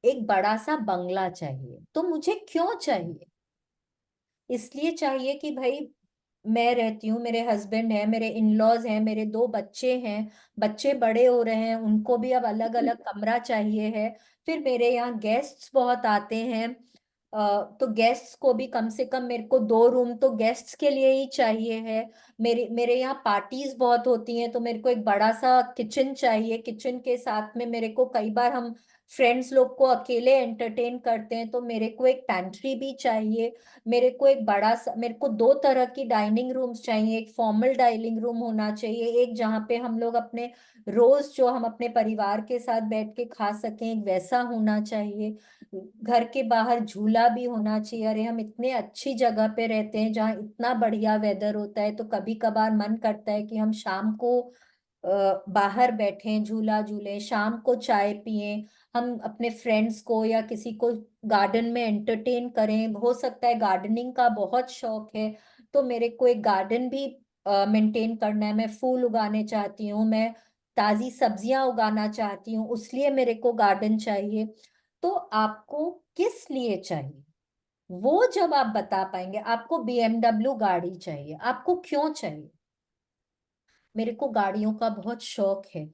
एक बड़ा सा बंगला चाहिए, तो मुझे क्यों चाहिए? इसलिए चाहिए कि भाई मैं रहती हूँ, मेरे हस्बैंड है, मेरे इन लॉज हैं, मेरे 2 बच्चे हैं, बच्चे बड़े हो रहे हैं, उनको भी अब अलग अलग कमरा चाहिए है। फिर मेरे यहाँ गेस्ट्स बहुत आते हैं, तो गेस्ट्स को भी कम से कम मेरे को 2 रूम तो गेस्ट्स के लिए ही चाहिए है। मेरे मेरे यहाँ पार्टीज बहुत होती हैं, तो मेरे को एक बड़ा सा किचन चाहिए। किचन के साथ में मेरे को कई बार हम फ्रेंड्स लोग को अकेले एंटरटेन करते हैं, तो मेरे को एक पैंट्री भी चाहिए। मेरे को एक बड़ा सा, मेरे को 2 तरह की डाइनिंग रूम्स चाहिए। एक फॉर्मल डाइनिंग रूम होना चाहिए, एक जहाँ पे हम लोग अपने रोज जो हम अपने परिवार के साथ बैठ के खा सकें, एक वैसा होना चाहिए। घर के बाहर झूला भी होना चाहिए। अरे हम इतने अच्छी जगह पे रहते हैं जहाँ इतना बढ़िया वेदर होता है, तो कभी कभार मन करता है कि हम शाम को बाहर बैठें, झूला झूलें, शाम को चाय पिएं, हम अपने फ्रेंड्स को या किसी को गार्डन में एंटरटेन करें। हो सकता है गार्डनिंग का बहुत शौक है, तो मेरे को एक गार्डन भी मेंटेन करना है। मैं फूल उगाने चाहती हूँ, मैं ताजी सब्जियां उगाना चाहती हूँ, उसलिए मेरे को गार्डन चाहिए। तो आपको किस लिए चाहिए, वो जब आप बता पाएंगे। आपको बीएमडब्ल्यू गाड़ी चाहिए, आपको क्यों चाहिए? मेरे को गाड़ियों का बहुत शौक है,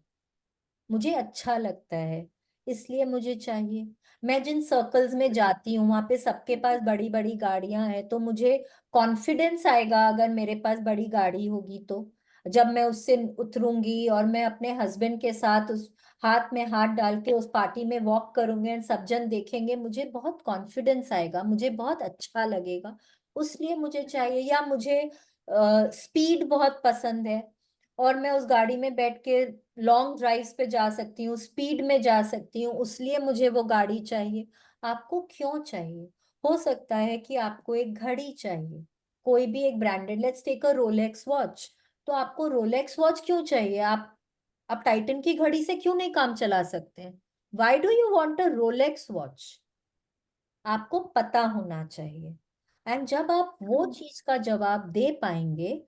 मुझे अच्छा लगता है, इसलिए मुझे चाहिए। मैं जिन सर्कल्स में जाती हूँ वहां पे सबके पास बड़ी बड़ी गाड़ियां हैं, तो मुझे कॉन्फिडेंस आएगा अगर मेरे पास बड़ी गाड़ी होगी तो। जब मैं उससे उतरूंगी और मैं अपने हस्बैंड के साथ उस हाथ में हाथ डाल के उस पार्टी में वॉक करूंगी और सब जन देखेंगे, मुझे बहुत कॉन्फिडेंस आएगा, मुझे बहुत अच्छा लगेगा, उसलिए मुझे चाहिए। या मुझे स्पीड बहुत पसंद है, और मैं उस गाड़ी में बैठ के लॉन्ग ड्राइव्स पे जा सकती हूँ, स्पीड में जा सकती हूँ, उसलिए मुझे वो गाड़ी चाहिए। आपको क्यों चाहिए? हो सकता है कि आपको एक घड़ी चाहिए, कोई भी एक branded, let's take a Rolex watch. तो आपको रोलेक्स वॉच क्यों चाहिए? आप टाइटन की घड़ी से क्यों नहीं काम चला सकते हैं? Why do you want a Rolex watch? आपको पता होना चाहिए। एंड जब आप वो चीज का जवाब दे पाएंगे,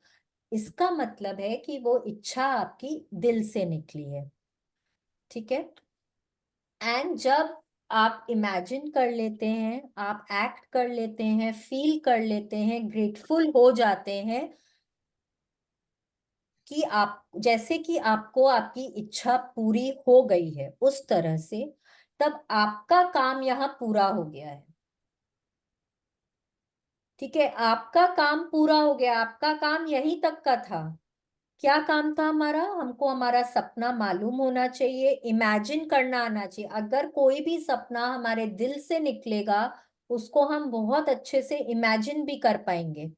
इसका मतलब है कि वो इच्छा आपकी दिल से निकली है। ठीक है। एंड जब आप इमेजिन कर लेते हैं, आप एक्ट कर लेते हैं, फील कर लेते हैं, ग्रेटफुल हो जाते हैं कि आप, जैसे कि आपको आपकी इच्छा पूरी हो गई है उस तरह से, तब आपका काम यहाँ पूरा हो गया है। ठीक है, आपका काम पूरा हो गया, आपका काम यहीं तक का था। क्या काम था हमारा? हमको हमारा सपना मालूम होना चाहिए, इमेजिन करना आना चाहिए। अगर कोई भी सपना हमारे दिल से निकलेगा, उसको हम बहुत अच्छे से इमेजिन भी कर पाएंगे।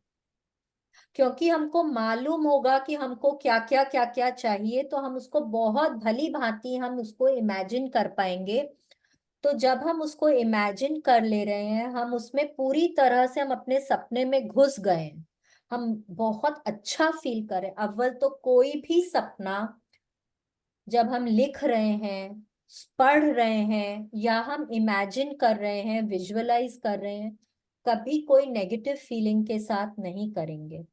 क्योंकि हमको मालूम होगा कि हमको क्या क्या चाहिए, तो हम उसको बहुत भली भांति हम उसको इमेजिन कर पाएंगे। तो जब हम उसको इमेजिन कर ले रहे हैं, हम उसमें पूरी तरह से हम अपने सपने में घुस गए हैं, हम बहुत अच्छा फील करें। अव्वल तो कोई भी सपना जब हम लिख रहे हैं, पढ़ रहे हैं, या हम इमेजिन कर रहे हैं, विजुअलाइज कर रहे हैं, कभी कोई नेगेटिव फीलिंग के साथ नहीं करेंगे।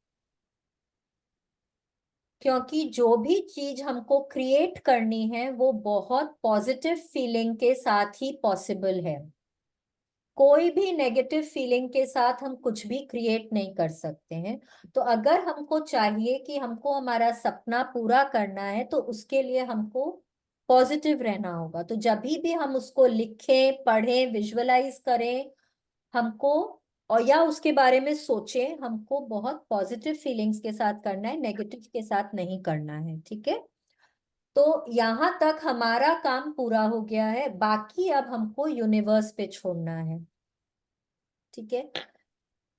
क्योंकि जो भी चीज हमको क्रिएट करनी है वो बहुत पॉजिटिव फीलिंग के साथ ही पॉसिबल है। कोई भी नेगेटिव फीलिंग के साथ हम कुछ भी क्रिएट नहीं कर सकते हैं। तो अगर हमको चाहिए कि हमको हमारा सपना पूरा करना है, तो उसके लिए हमको पॉजिटिव रहना होगा। तो जब भी हम उसको लिखें, पढ़ें, विजुअलाइज करें, हमको और या उसके बारे में सोचें, हमको बहुत पॉजिटिव फीलिंग्स के साथ करना है, नेगेटिव के साथ नहीं करना है। ठीक है, तो यहाँ तक हमारा काम पूरा हो गया है। बाकी अब हमको यूनिवर्स पे छोड़ना है। ठीक है,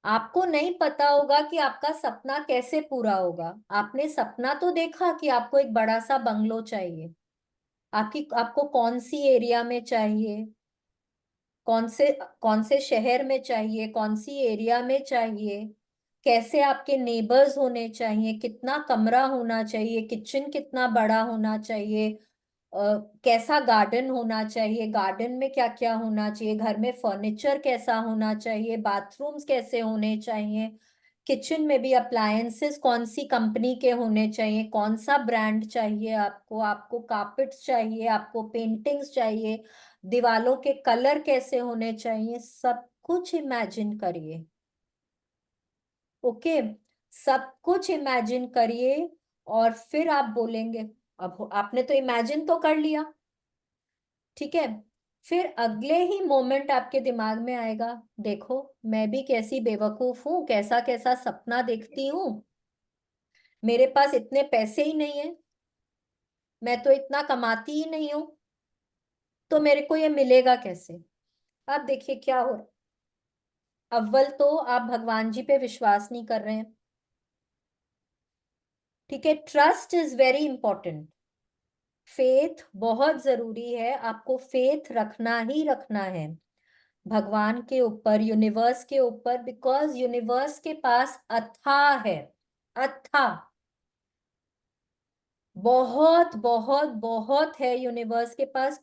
आपको नहीं पता होगा कि आपका सपना कैसे पूरा होगा। आपने सपना तो देखा कि आपको एक बड़ा सा बंगलो चाहिए, आपको कौन सी एरिया में चाहिए, कौन से शहर में चाहिए, कौन सी एरिया में चाहिए, कैसे आपके नेबर्स होने चाहिए, कितना कमरा होना चाहिए, किचन कितना बड़ा होना चाहिए, कैसा गार्डन होना चाहिए, गार्डन में क्या क्या होना चाहिए, घर में फर्नीचर कैसा होना चाहिए, बाथरूम्स कैसे होने चाहिए, किचन में भी अप्लायंसेस कौन सी कंपनी के होने चाहिए, कौन सा ब्रांड चाहिए आपको, आपको कार्पेट्स चाहिए, आपको पेंटिंग्स चाहिए, दीवालों के कलर कैसे होने चाहिए, सब कुछ इमेजिन करिए। ओके, सब कुछ इमेजिन करिए। और फिर आप बोलेंगे, अब आपने तो इमेजिन तो कर लिया, ठीक है, फिर अगले ही मोमेंट आपके दिमाग में आएगा, देखो मैं भी कैसी बेवकूफ हूं, कैसा कैसा सपना देखती हूँ, मेरे पास इतने पैसे ही नहीं है, मैं तो इतना कमाती ही नहीं हूं, तो मेरे को ये मिलेगा कैसे। अब देखिए क्या हो रहा। अव्वल तो आप भगवान जी पे विश्वास नहीं कर रहे हैं। ठीक है, trust is very important. Faith बहुत जरूरी है, आपको फेथ रखना ही रखना है भगवान के ऊपर, यूनिवर्स के ऊपर, बिकॉज यूनिवर्स के पास अथाह है, अथाह, बहुत बहुत बहुत है यूनिवर्स के पास।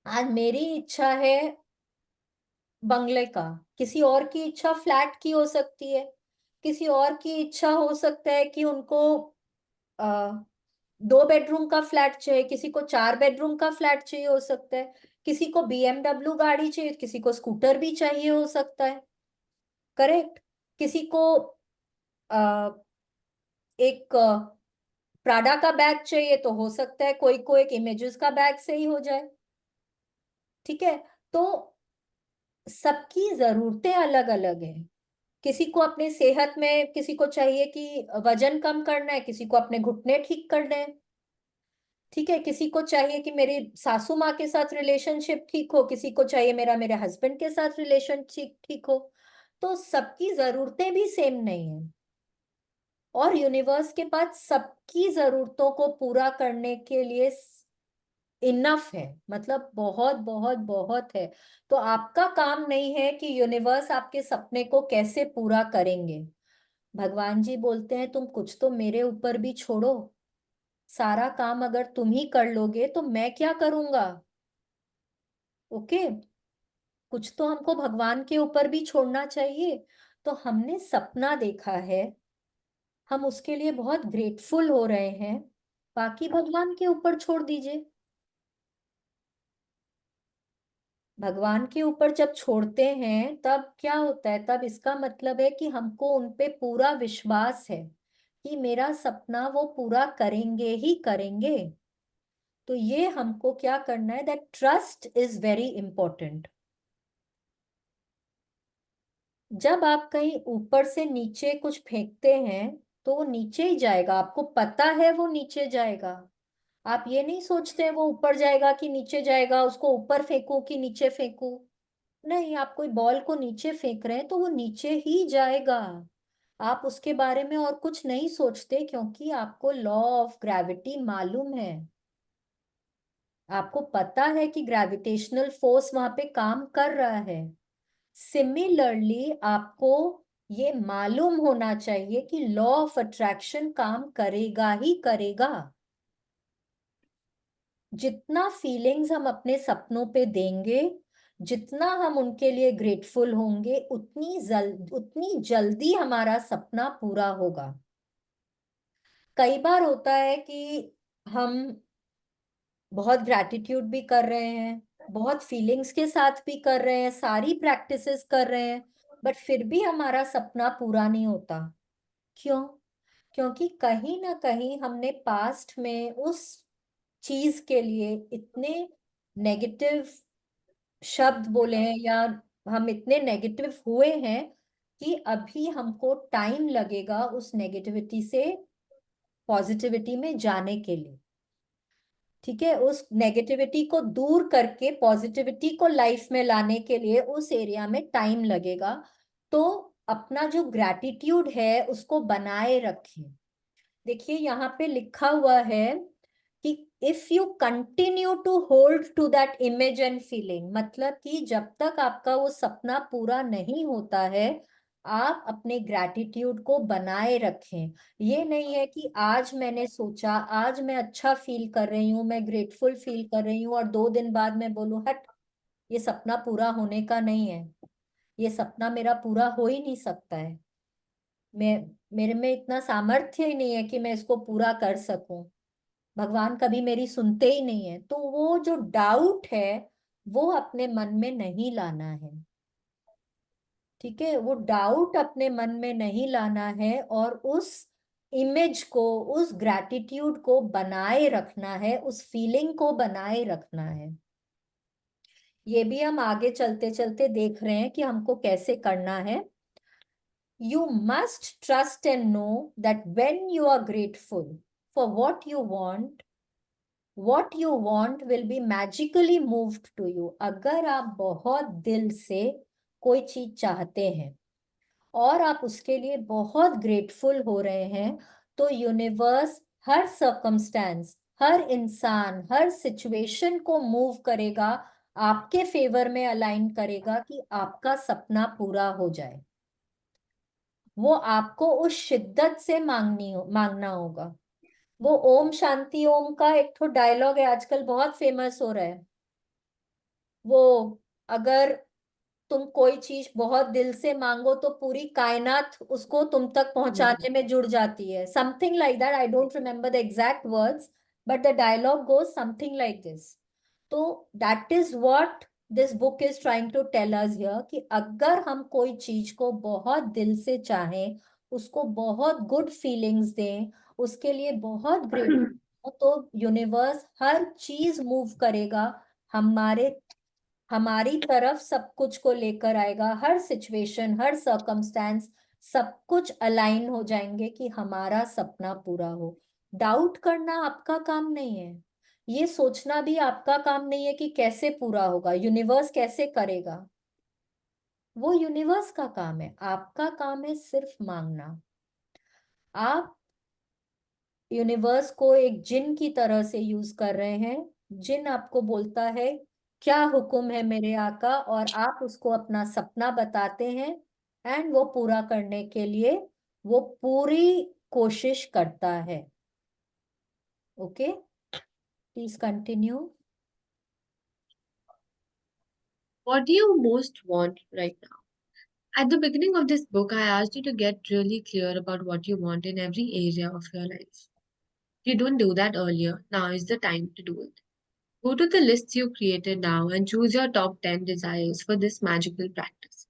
आज मेरी इच्छा है बंगले का, किसी और की इच्छा फ्लैट की हो सकती है, किसी और की इच्छा हो सकता है कि उनको आ, 2 बेडरूम का फ्लैट चाहिए, किसी को 4 बेडरूम का फ्लैट चाहिए हो सकता है, किसी को BMW गाड़ी चाहिए, किसी को स्कूटर भी चाहिए हो सकता है। करेक्ट, किसी को आ, एक प्राडा का बैग चाहिए, तो हो सकता है कोई को एक इमेजेस का बैग सही हो जाए। ठीक है, तो सबकी जरूरतें अलग अलग है। किसी को अपने सेहत में, किसी को चाहिए कि वजन कम करना है, किसी को अपने घुटने ठीक करने हैं। ठीक है, किसी को चाहिए कि मेरी सासू माँ के साथ रिलेशनशिप ठीक हो, किसी को चाहिए मेरा मेरे हस्बैंड के साथ रिलेशनशिप ठीक हो। तो सबकी जरूरतें भी सेम नहीं है, और यूनिवर्स के पास सबकी जरूरतों को पूरा करने के लिए इनफ है, मतलब बहुत बहुत बहुत है। तो आपका काम नहीं है कि यूनिवर्स आपके सपने को कैसे पूरा करेंगे। भगवान जी बोलते हैं तुम कुछ तो मेरे ऊपर भी छोड़ो, सारा काम अगर तुम ही कर लोगे तो मैं क्या करूंगा। ओके, कुछ तो हमको भगवान के ऊपर भी छोड़ना चाहिए। तो हमने सपना देखा है, हम उसके लिए बहुत ग्रेटफुल हो रहे हैं, बाकी भगवान के ऊपर छोड़ दीजिए। भगवान के ऊपर जब छोड़ते हैं तब क्या होता है, तब इसका मतलब है कि हमको उन पे पूरा विश्वास है कि मेरा सपना वो पूरा करेंगे ही करेंगे। तो ये हमको क्या करना है, that trust is very important. जब आप कहीं ऊपर से नीचे कुछ फेंकते हैं तो वो नीचे ही जाएगा, आपको पता है वो नीचे जाएगा। आप ये नहीं सोचते वो ऊपर जाएगा कि नीचे जाएगा, उसको ऊपर फेंकू कि नीचे फेंकू। नहीं, आप कोई बॉल को नीचे फेंक रहे हैं तो वो नीचे ही जाएगा। आप उसके बारे में और कुछ नहीं सोचते क्योंकि आपको लॉ ऑफ ग्रेविटी मालूम है। आपको पता है कि ग्रेविटेशनल फोर्स वहां पे काम कर रहा है। सिमिलरली आपको ये मालूम होना चाहिए कि लॉ ऑफ अट्रैक्शन काम करेगा ही करेगा। जितना फीलिंग्स हम अपने सपनों पे देंगे, जितना हम उनके लिए ग्रेटफुल होंगे, उतनी जल्दी हमारा सपना पूरा होगा। कई बार होता है कि हम बहुत ग्रैटिट्यूड भी कर रहे हैं, बहुत फीलिंग्स के साथ भी कर रहे हैं, सारी प्रैक्टिसेस कर रहे हैं, बट फिर भी हमारा सपना पूरा नहीं होता। क्यों? क्योंकि कहीं ना कहीं हमने पास्ट में उस चीज के लिए इतने नेगेटिव शब्द बोले हैं, या हम इतने नेगेटिव हुए हैं कि अभी हमको टाइम लगेगा उस नेगेटिविटी से पॉजिटिविटी में जाने के लिए। ठीक है, उस नेगेटिविटी को दूर करके पॉजिटिविटी को लाइफ में लाने के लिए उस एरिया में टाइम लगेगा। तो अपना जो ग्रैटिट्यूड है उसको बनाए रखें। देखिए यहाँ पे लिखा हुआ है कि if you continue to hold to that image and feeling, मतलब कि जब तक आपका वो सपना पूरा नहीं होता है, आप अपने ग्रैटिट्यूड को बनाए रखें। ये नहीं है कि आज मैंने सोचा, आज मैं अच्छा फील कर रही हूँ, मैं ग्रेटफुल फील कर रही हूँ, और 2 दिन बाद मैं बोलूँ हट, ये सपना पूरा होने का नहीं है, ये सपना मेरा पूरा हो ही नहीं सकता है, मैं मेरे में इतना सामर्थ्य ही नहीं है कि मैं इसको पूरा कर सकूं, भगवान कभी मेरी सुनते ही नहीं है। तो वो जो डाउट है वो अपने मन में नहीं लाना है। ठीक है, वो डाउट अपने मन में नहीं लाना है, और उस इमेज को, उस ग्रैटिट्यूड को बनाए रखना है, उस फीलिंग को बनाए रखना है। ये भी हम आगे चलते चलते देख रहे हैं कि हमको कैसे करना है। You must trust and know that when you are grateful for what you want will be magically moved to you। अगर आप बहुत दिल से कोई चीज चाहते हैं और आप उसके लिए बहुत ग्रेटफुल हो रहे हैं, तो यूनिवर्स हर सर्कमस्टेंस, हर इंसान, हर सिचुएशन को मूव करेगा, आपके फेवर में अलाइन करेगा कि आपका सपना पूरा हो जाए। वो आपको उस शिद्दत से मांगना होगा। वो ओम शांति ओम का एक तो डायलॉग है, आजकल बहुत फेमस हो रहा है। वो, अगर तुम कोई चीज बहुत दिल से मांगो तो पूरी कायनात उसको तुम तक पहुंचाने में जुड़ जाती है, something like that. I don't remember the exact words, but the dialogue goes something like this. तो that is what this book is trying to tell us here, कि अगर हम कोई चीज को बहुत दिल से चाहें, उसको बहुत गुड फीलिंग्स दें, उसके लिए बहुत ग्रेट, तो यूनिवर्स हर चीज मूव करेगा, हमारे हमारी तरफ सब कुछ को लेकर आएगा, हर सिचुएशन, हर सर्कमस्टेंस, सब कुछ अलाइन हो जाएंगे कि हमारा सपना पूरा हो। डाउट करना आपका काम नहीं है, ये सोचना भी आपका काम नहीं है कि कैसे पूरा होगा, यूनिवर्स कैसे करेगा। वो यूनिवर्स का काम है, आपका काम है सिर्फ मांगना। आप यूनिवर्स को एक जिन की तरह से यूज कर रहे हैं। जिन आपको बोलता है क्या हुक्म है मेरे आका, और आप उसको अपना सपना बताते हैं, एंड वो पूरा करने के लिए वो पूरी कोशिश करता है। Okay, please continue. What do you most want right now? At the beginning of this book, I asked you to get really clear about what you want in every area of your life. If you don't do that earlier, now is the time to do it. Go to the lists you created now and choose your top 10 desires for this magical practice.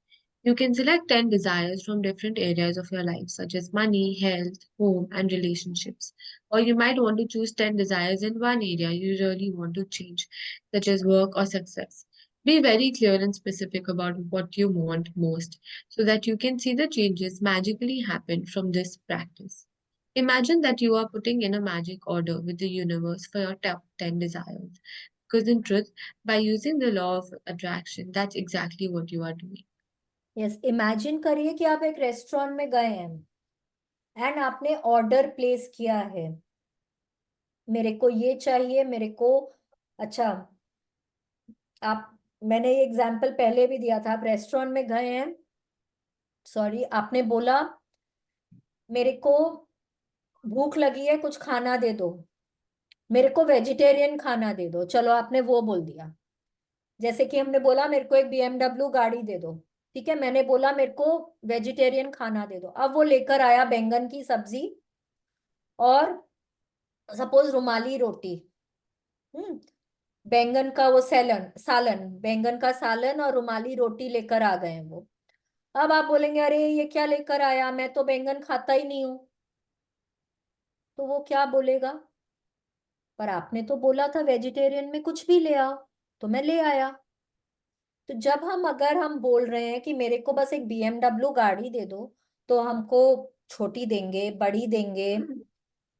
You can select 10 desires from different areas of your life, such as money, health, home, and relationships. Or you might want to choose 10 desires in one area you really want to change, such as work or success. Be very clear and specific about what you want most so that you can see the changes magically happen from this practice. Imagine that you are putting in a magic order with the universe for your top 10 desires. Because in truth, by using the law of attraction, that's exactly what you are doing. Yes, imagine करिए कि आप एक restaurant में गए हैं, and आपने order place किया है, मेरे को ये चाहिए, मेरे को, अच्छा, आप, मैंने ये एग्जाम्पल पहले भी दिया था, आप रेस्टोरेंट में गए हैं, सॉरी, आपने बोला मेरे को भूख लगी है, कुछ खाना दे दो, मेरे को वेजिटेरियन खाना दे दो, चलो आपने वो बोल दिया। जैसे कि हमने बोला मेरे को एक BMW गाड़ी दे दो, ठीक है, मैंने बोला मेरे को वेजिटेरियन खाना दे दो, अब वो लेकर आया बैंगन की सब्जी और सपोज रुमाली रोटी, हम्म, बैंगन का वो सैलन सालन, बैंगन का सालन और रुमाली रोटी लेकर आ गए हैं वो। अब आप बोलेंगे अरे ये क्या लेकर आया, मैं तो बैंगन खाता ही नहीं हूं, तो वो क्या बोलेगा, पर आपने तो बोला था वेजिटेरियन में कुछ भी ले आओ, तो मैं ले आया। तो जब हम, अगर हम बोल रहे हैं कि मेरे को बस एक BMW गाड़ी दे दो, तो हमको छोटी देंगे, बड़ी देंगे,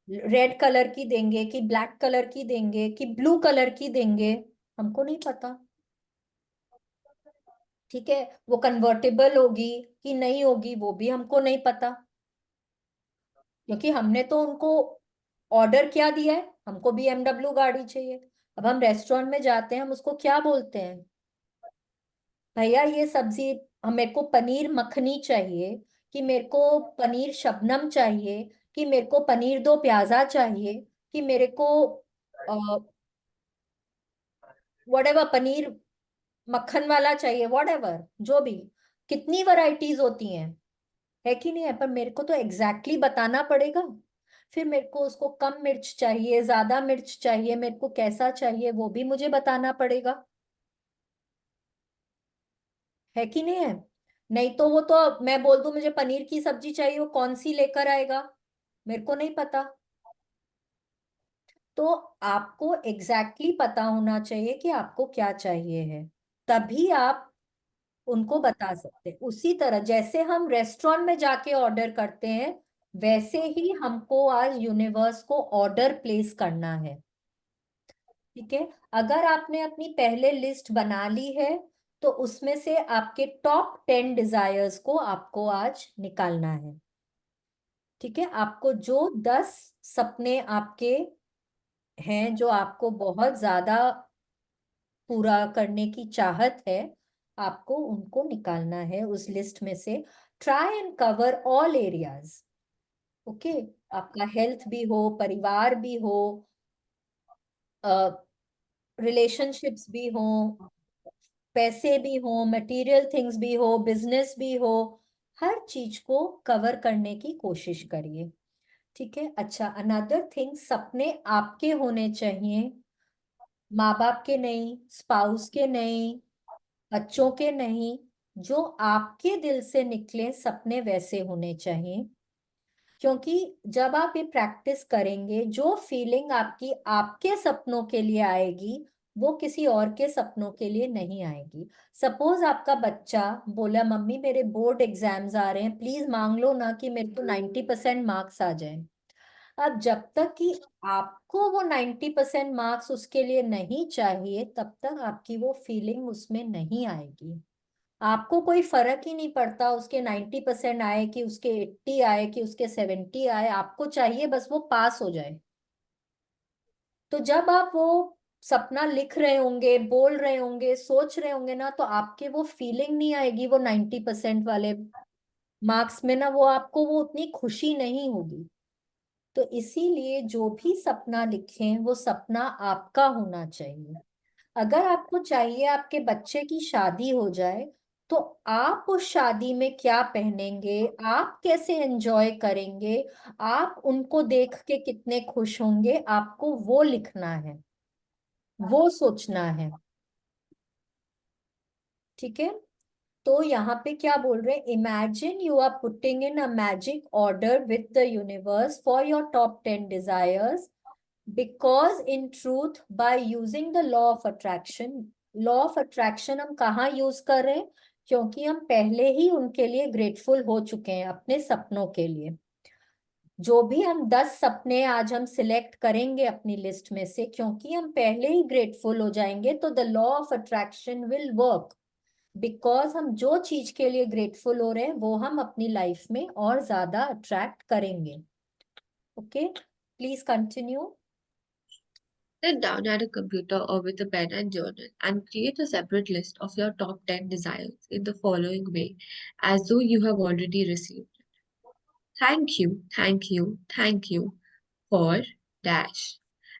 रेड कलर की देंगे कि ब्लैक कलर की देंगे कि ब्लू कलर की देंगे, हमको नहीं पता, ठीक है, वो कन्वर्टेबल होगी कि नहीं होगी वो भी हमको नहीं पता, क्योंकि हमने तो उनको ऑर्डर क्या दिया है, हमको BMW गाड़ी चाहिए। अब हम रेस्टोरेंट में जाते हैं, हम उसको क्या बोलते हैं, भैया ये सब्जी, हम, मेरे को पनीर मखनी चाहिए, कि मेरे को पनीर शबनम चाहिए, कि मेरे को पनीर दो प्याजा चाहिए, कि मेरे को वटेवर पनीर मक्खन वाला चाहिए, वटेवर जो भी, कितनी वैरायटीज होती हैं, है कि नहीं है, पर मेरे को तो एग्जैक्टली exactly बताना पड़ेगा। फिर मेरे को उसको कम मिर्च चाहिए, ज्यादा मिर्च चाहिए, मेरे को कैसा चाहिए वो भी मुझे बताना पड़ेगा, है कि नहीं है। नहीं तो वो तो मैं बोल दूं मुझे पनीर की सब्जी चाहिए, वो कौन सी लेकर आएगा, मेरे को नहीं पता। तो आपको एग्जैक्टली exactly पता होना चाहिए कि आपको क्या चाहिए है, तभी आप उनको बता सकते हैं। उसी तरह जैसे हम रेस्टोरेंट में जाके ऑर्डर करते हैं, वैसे ही हमको आज यूनिवर्स को ऑर्डर प्लेस करना है, ठीक है। अगर आपने अपनी पहले लिस्ट बना ली है, तो उसमें से आपके टॉप 10 डिजायर्स को आपको आज निकालना है, ठीक है। आपको जो 10 सपने आपके हैं, जो आपको बहुत ज्यादा पूरा करने की चाहत है, आपको उनको निकालना है उस लिस्ट में से। Try and cover all areas, okay, आपका हेल्थ भी हो, परिवार भी हो, रिलेशनशिप्स भी हो, पैसे भी हो, मटेरियल थिंग्स भी हो, बिजनेस भी हो, हर चीज को कवर करने की कोशिश करिए, ठीक है। अच्छा, अनदर थिंग, सपने आपके होने चाहिए, माँ बाप के नहीं, स्पाउस के नहीं, बच्चों के नहीं, जो आपके दिल से निकले सपने वैसे होने चाहिए। क्योंकि जब आप ये प्रैक्टिस करेंगे, जो फीलिंग आपकी आपके सपनों के लिए आएगी, वो किसी और के सपनों के लिए नहीं आएगी। सपोज आपका बच्चा बोला मम्मी मेरे बोर्ड एग्जाम्स आ रहे हैं, प्लीज मांग लो ना कि मेरे को 90% मार्क्स आ जाए। अब जब तक कि आपको वो 90% मार्क्स उसके लिए नहीं चाहिए, तब तक आपकी वो फीलिंग उसमें नहीं आएगी। आपको कोई फर्क ही नहीं पड़ता उसके 90% आए कि उसके 80 आए कि उसके 70 आए, आपको चाहिए बस वो पास हो जाए। तो जब आप वो सपना लिख रहे होंगे, बोल रहे होंगे, सोच रहे होंगे ना, तो आपके वो फीलिंग नहीं आएगी, वो 90% वाले मार्क्स में ना, वो आपको वो उतनी खुशी नहीं होगी। तो इसीलिए जो भी सपना लिखें, वो सपना आपका होना चाहिए। अगर आपको चाहिए आपके बच्चे की शादी हो जाए, तो आप उस शादी में क्या पहनेंगे, आप कैसे एंजॉय करेंगे, आप उनको देख के कितने खुश होंगे, आपको वो लिखना है, वो सोचना है, ठीक है। तो यहाँ पे क्या बोल रहे हैं, imagine you are putting in a magic order with the universe for your top 10 desires, because in truth by using the law of attraction. Law of attraction हम कहाँ यूज कर रहे हैं, क्योंकि हम पहले ही उनके लिए ग्रेटफुल हो चुके हैं अपने सपनों के लिए। जो भी हम 10 सपने आज हम सिलेक्ट करेंगे अपनी लिस्ट में से, क्योंकि हम पहले ही ग्रेटफुल हो जाएंगे, तो the law of attraction will work. Because हम जो चीज के लिए ग्रेटफुल हो रहे हैं वो हम अपनी लाइफ में और ज्यादा अट्रैक्ट करेंगे. Okay, please continue. Sit down at a computer or with a pen and journal and create a separate list of your top 10 desires in the following way, as though you have already received. Thank you for dash.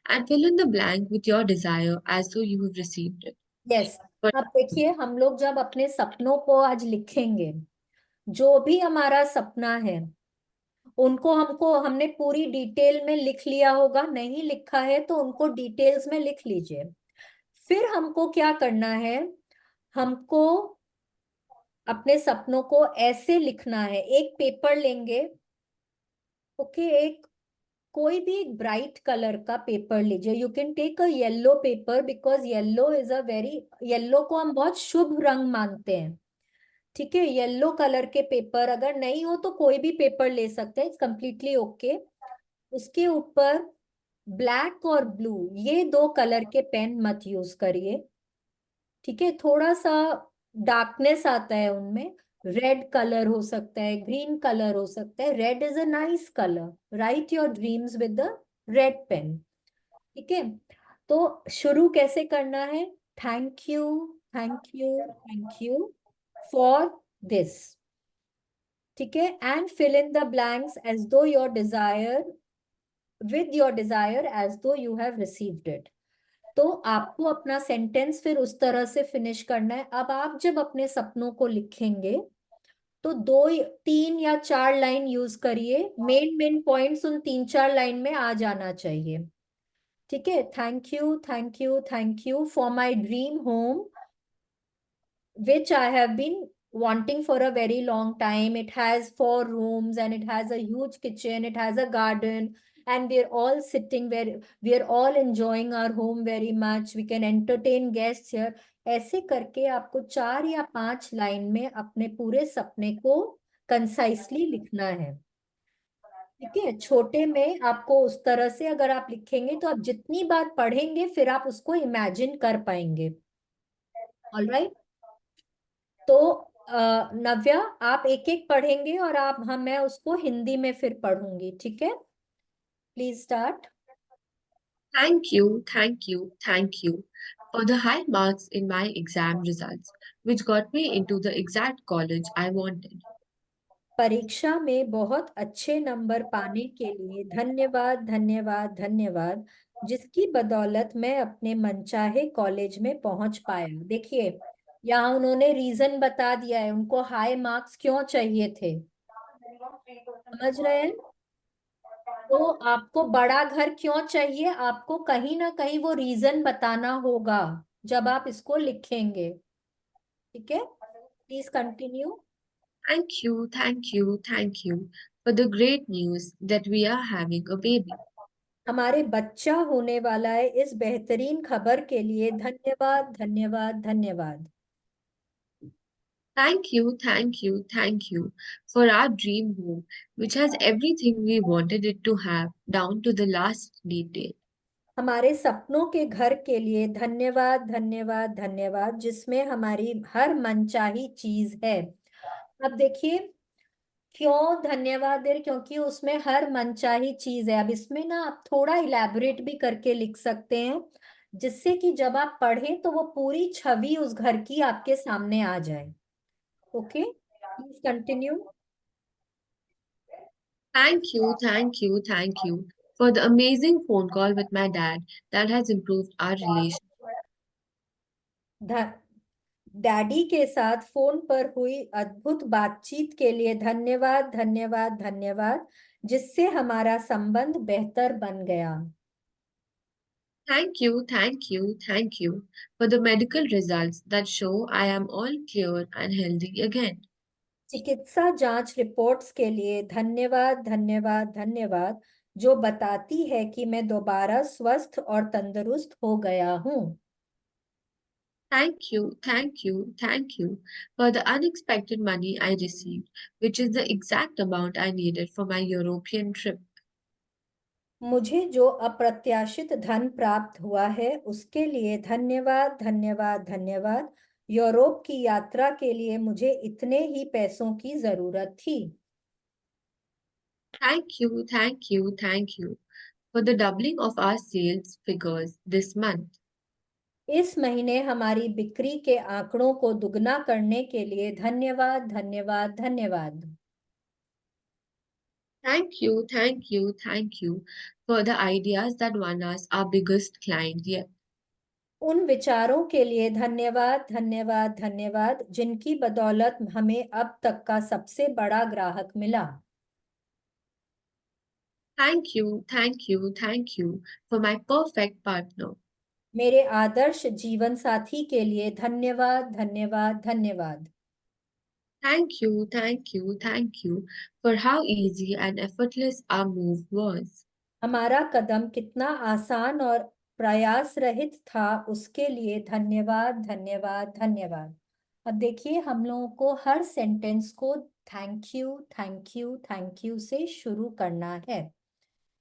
And fill in the blank with your desire as though you have received it. Yes. But अब देखिए, हम लोग जब अपने सपनों को आज लिखेंगे, जो भी हमारा सपना है उनको हमने पूरी डिटेल में लिख लिया होगा. नहीं लिखा है तो उनको डिटेल्स में लिख लीजिए. फिर हमको क्या करना है, हमको अपने सपनों को ऐसे लिखना है. एक पेपर लेंगे. ओके, एक कोई भी एक ब्राइट कलर का पेपर लीजिए. You can take a yellow paper because yellow is a very, yellow को हम बहुत शुभ रंग मानते हैं. ठीक है, येलो कलर के पेपर, अगर नहीं हो तो कोई भी पेपर ले सकते हैं, इट्स कंप्लीटली ओके. उसके ऊपर ब्लैक और ब्लू ये दो कलर के पेन मत यूज करिए. ठीक है, थोड़ा सा डार्कनेस आता है उनमें. रेड कलर हो सकता है, ग्रीन कलर हो सकता है. Red is a nice colour. Right your dreams with the red pen. ठीक है, तो शुरू कैसे करना है? Thank you, thank you, thank you for this. ठीक है, and fill in the blanks as though your desire, with your desire as though you have received it. तो आपको अपना सेंटेंस फिर उस तरह से फिनिश करना है. अब आप जब अपने सपनों को लिखेंगे तो दो, तीन या चार लाइन यूज करिए. मेन मेन पॉइंट्स उन तीन चार लाइन में आ जाना चाहिए. ठीक है, thank you, thank you, thank you for my dream home which I have been wanting for a very long time. It has 4 rooms and it has a huge kitchen, it has a garden, and we're all sitting where we're all enjoying our home very much. We can entertain guests here. ऐसे करके आपको 4 या 5 line में अपने पूरे सपने को कंसाइसली लिखना है. ठीक है, छोटे में आपको उस तरह से अगर आप लिखेंगे तो आप जितनी बार पढ़ेंगे फिर आप उसको इमेजिन कर पाएंगे. All right. तो नव्या, आप एक एक पढ़ेंगे और मैं उसको हिंदी में फिर पढ़ूंगी. ठीक है, please start. thank you for the high marks in my exam results, which got me into the exact college I wanted. परीक्षा में बहुत अच्छे नंबर पाने के लिए धन्यवाद, धन्यवाद, धन्यवाद, जिसकी बदौलत मैं अपने मनचाहे कॉलेज में पहुंच पाया. देखिए, यहाँ उन्होंने रीजन बता दिया है उनको हाई मार्क्स क्यों चाहिए थे. समझ रहे हैं? तो आपको बड़ा घर क्यों चाहिए, आपको कहीं ना कहीं वो रीजन बताना होगा जब आप इसको लिखेंगे. ठीक है, please continue. Thank you for the great news that we are having a baby. हमारे बच्चा होने वाला है, इस बेहतरीन खबर के लिए धन्यवाद, धन्यवाद, धन्यवाद. Thank you for our dream home, which has everything we wanted it to have, down to the last detail. हमारे सपनों के घर के लिए धन्यवाद, धन्यवाद, धन्यवाद, जिसमें हमारी हर मनचाही चीज है. अब देखिए, क्यों धन्यवाद दे रहे? क्योंकि उसमें हर मनचाही चीज है. अब इसमें ना आप थोड़ा इलेबोरेट भी करके लिख सकते हैं, जिससे कि जब आप पढ़ें तो वो पूरी छवि उस घर की आपके सामने आ जाए. Okay, please continue. Thank you for the amazing phone call with my dad that has improved our relation. Daddy के साथ फोन पर हुई अद्भुत बातचीत के लिए धन्यवाद, धन्यवाद, धन्यवाद, जिससे हमारा संबंध बेहतर बन गया. Thank you for the medical results that show I am all clear and healthy again. चिकित्सा जांच रिपोर्ट्स के लिए धन्यवाद, धन्यवाद, धन्यवाद, जो बताती है कि मैं दोबारा स्वस्थ और तंदुरुस्त हो गया हूँ. Thank you for the unexpected money I received, which is the exact amount I needed for my European trip. मुझे जो अप्रत्याशित धन प्राप्त हुआ है उसके लिए धन्यवाद, धन्यवाद, धन्यवाद, यूरोप की यात्रा के लिए मुझे इतने ही पैसों की जरूरत थी। Thank you, thank you, thank you for the doubling of our sales figures this month. इस महीने हमारी बिक्री के आंकड़ों को दुगना करने के लिए धन्यवाद, धन्यवाद, धन्यवाद। Thank you, thank you, thank you for the ideas that won us our biggest client yet. उन विचारों के लिए धन्यवाद, धन्यवाद, धन्यवाद जिनकी बदौलत हमें अब तक का सबसे बड़ा ग्राहक मिला। Thank you, thank you, thank you for my perfect partner. मेरे आदर्श जीवन साथी के लिए धन्यवाद, धन्यवाद, धन्यवाद। Thank you, thank you, thank you for how easy and effortless our move was. हमारा कदम कितना आसान और प्रयास रहित था, उसके लिए धन्यवाद, धन्यवाद, धन्यवाद। अब देखिए, हम लोगों को हर सेंटेंस को thank you, thank you, thank you से शुरू करना है।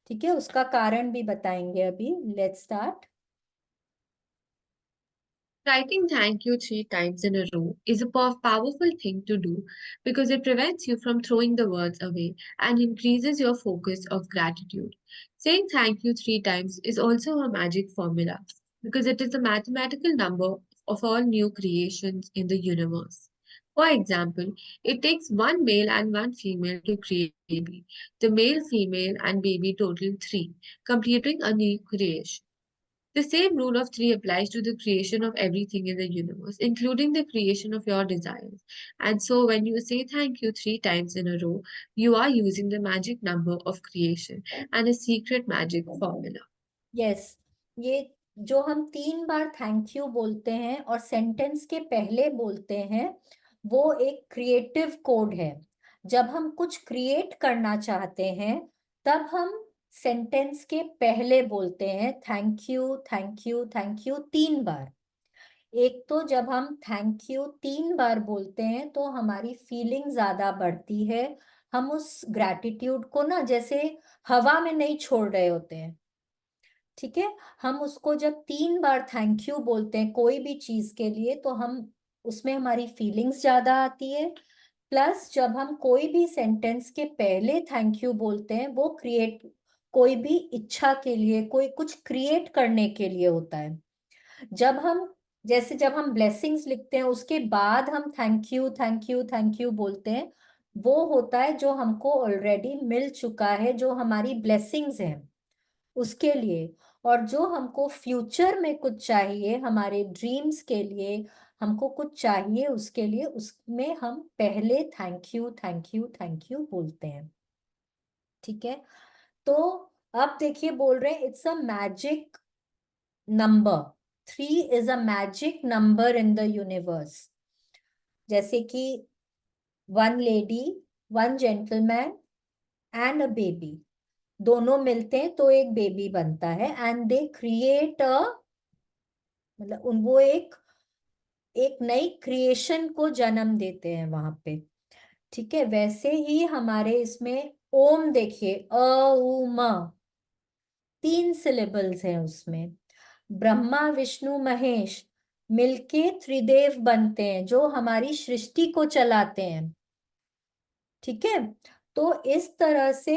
ठीक है, उसका कारण भी बताएंगे अभी। Let's start. Writing thank you 3 times in a row is a powerful thing to do because it prevents you from throwing the words away and increases your focus of gratitude. Saying thank you 3 times is also a magic formula because it is the mathematical number of all new creations in the universe. For example, it takes one male and one female to create a baby. The male, female, and baby total 3, completing a new creation. The same rule of 3 applies to the creation of everything in the universe, including the creation of your desires. And so, when you say thank you 3 times in a row, you are using the magic number of creation and a secret magic formula. Yes, ये जो हम 3 बार thank you बोलते हैं और sentence के पहले बोलते हैं, वो एक क्रिएटिव कोड है। जब हम कुछ क्रिएट करना चाहते हैं, तब हम सेंटेंस के पहले बोलते हैं thank you, thank you, thank you 3 बार। एक तो जब हम थैंक यू 3 बार बोलते हैं तो हमारी फीलिंग ज्यादा बढ़ती है। हम उस ग्रैटिट्यूड को ना जैसे हवा में नहीं छोड़ रहे होते हैं। ठीक है, हम उसको जब 3 बार थैंक यू बोलते हैं कोई भी चीज के लिए, तो हम उसमें हमारी फीलिंग्स ज्यादा आती है। प्लस जब हम कोई भी सेंटेंस के पहले थैंक यू बोलते हैं, वो कोई भी इच्छा के लिए, कोई कुछ क्रिएट करने के लिए होता है। जब हम ब्लेसिंग्स लिखते हैं, उसके बाद हम thank you, thank you, thank you बोलते हैं, वो होता है जो हमको ऑलरेडी मिल चुका है, जो हमारी ब्लेसिंग्स हैं उसके लिए। और जो हमको फ्यूचर में कुछ चाहिए, हमारे ड्रीम्स के लिए हमको कुछ चाहिए, उसके लिए उसमें हम पहले thank you, thank you, thank you बोलते हैं। ठीक है, तो अब देखिए, बोल रहे हैं it's a magic number. 3 is a magic number in the universe. जैसे कि 1 lady, 1 gentleman and a baby, दोनों मिलते हैं तो एक बेबी बनता है। एंड दे क्रिएट अ, मतलब वो एक एक नई क्रिएशन को जन्म देते हैं वहां पे। ठीक है, वैसे ही हमारे इसमें ओम देखिए, अ उ म, 3 सिलेबल्स हैं उसमें। ब्रह्मा, विष्णु, महेश मिलके त्रिदेव बनते हैं जो हमारी सृष्टि को चलाते हैं। ठीक है, तो इस तरह से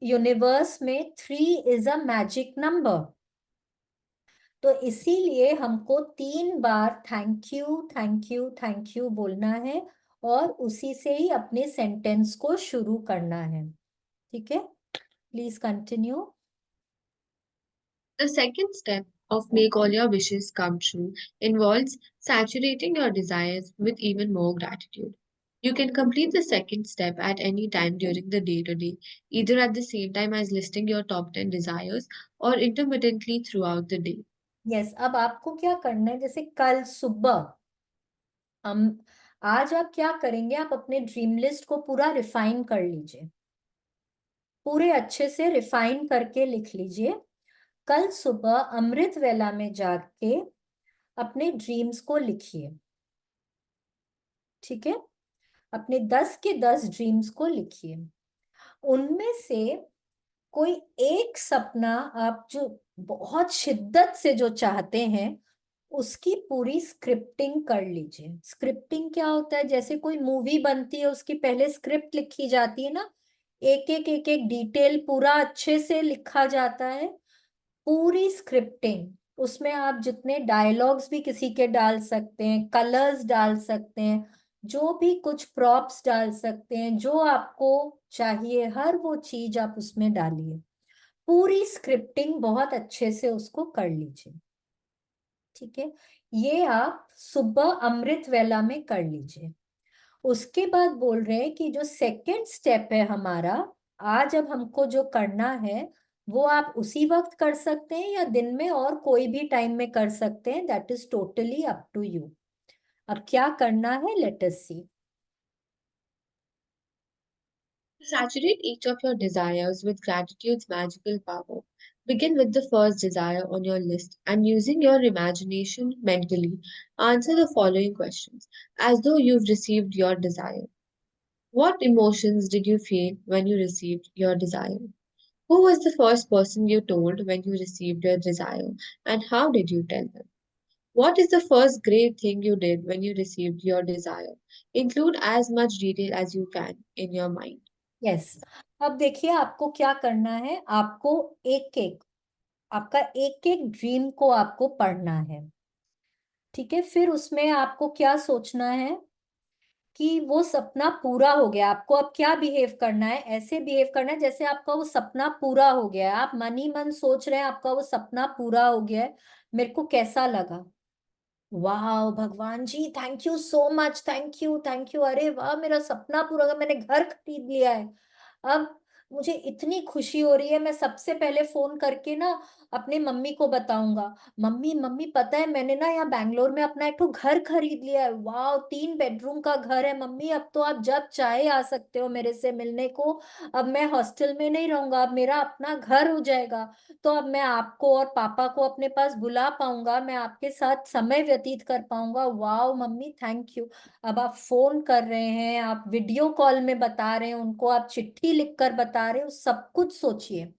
यूनिवर्स में 3 इज अ मैजिक नंबर। तो इसीलिए हमको 3 बार thank you, thank you, thank you बोलना है और उसी से ही अपने सेंटेंस को शुरू करना है। ठीक है, please continue. The second step of Make All Your Wishes Come True involves saturating your desires with even more gratitude. You can complete the second step at any time during the day today, either at the same time as listing your top 10 desires or intermittently throughout the day. Yes, अब आपको क्या करना है, जैसे कल सुबह हम आज आप क्या करेंगे, आप अपने ड्रीम लिस्ट को पूरा रिफाइन कर लीजिए, पूरे अच्छे से रिफाइन करके लिख लीजिए। कल सुबह अमृत वेला में जाग के अपने ड्रीम्स को लिखिए। ठीक है, अपने 10 के 10 ड्रीम्स को लिखिए। उनमें से कोई एक सपना आप जो बहुत शिद्दत से जो चाहते हैं, उसकी पूरी स्क्रिप्टिंग कर लीजिए। स्क्रिप्टिंग क्या होता है, जैसे कोई मूवी बनती है उसकी पहले स्क्रिप्ट लिखी जाती है ना, एक एक डिटेल पूरा अच्छे से लिखा जाता है। पूरी स्क्रिप्टिंग, उसमें आप जितने डायलॉग्स भी किसी के डाल सकते हैं, कलर्स डाल सकते हैं, जो भी कुछ प्रॉप्स डाल सकते हैं, जो आपको चाहिए हर वो चीज आप उसमें डालिए। पूरी स्क्रिप्टिंग बहुत अच्छे से उसको कर लीजिए। ठीक है, ये आप सुबह अमृत वेला में कर लीजिए। उसके बाद बोल रहे हैं कि जो सेकंड स्टेप है हमारा, आज अब हमको जो करना है वो आप उसी वक्त कर सकते हैं या दिन में और कोई भी टाइम में कर सकते हैं, that is totally up to you. अब क्या करना है, let us see. Saturate each of your desires with gratitude's magical power. Begin with the first desire on your list and using your imagination mentally, answer the following questions as though you've received your desire. What emotions did you feel when you received your desire? Who was the first person you told when you received your desire and how did you tell them? What is the first great thing you did when you received your desire? Include as much detail as you can in your mind. Yes, अब देखिए आपको क्या करना है। आपको एक एक आपका एक एक ड्रीम को आपको पढ़ना है। ठीक है, फिर उसमें आपको क्या सोचना है कि वो सपना पूरा हो गया। आपको अब क्या बिहेव करना है, ऐसे बिहेव करना है जैसे आपका वो सपना पूरा हो गया है। आप मन ही मन सोच रहे हैं आपका वो सपना पूरा हो गया है। मेरे को कैसा लगा, वाह भगवान जी, thank you so much, thank you thank you, अरे वाह मेरा सपना पूरा हो गया, मैंने घर खरीद लिया है। अब मुझे इतनी खुशी हो रही है, मैं सबसे पहले फोन करके ना अपने मम्मी को बताऊंगा, मम्मी मम्मी पता है मैंने ना यहाँ बैंगलोर में अपना एक तो घर खरीद लिया है, वाह 3 बेडरूम का घर है मम्मी, अब तो आप जब चाहे आ सकते हो मेरे से मिलने को। अब मैं हॉस्टल में नहीं रहूंगा, अब मेरा अपना घर हो जाएगा। तो अब मैं आपको और पापा को अपने पास बुला पाऊंगा, मैं आपके साथ समय व्यतीत कर पाऊंगा। वाह मम्मी थैंक यू। अब आप फोन कर रहे हैं, आप वीडियो कॉल में बता रहे हैं उनको, आप चिट्ठी लिखकर बता रहे हो, सब कुछ सोचिए।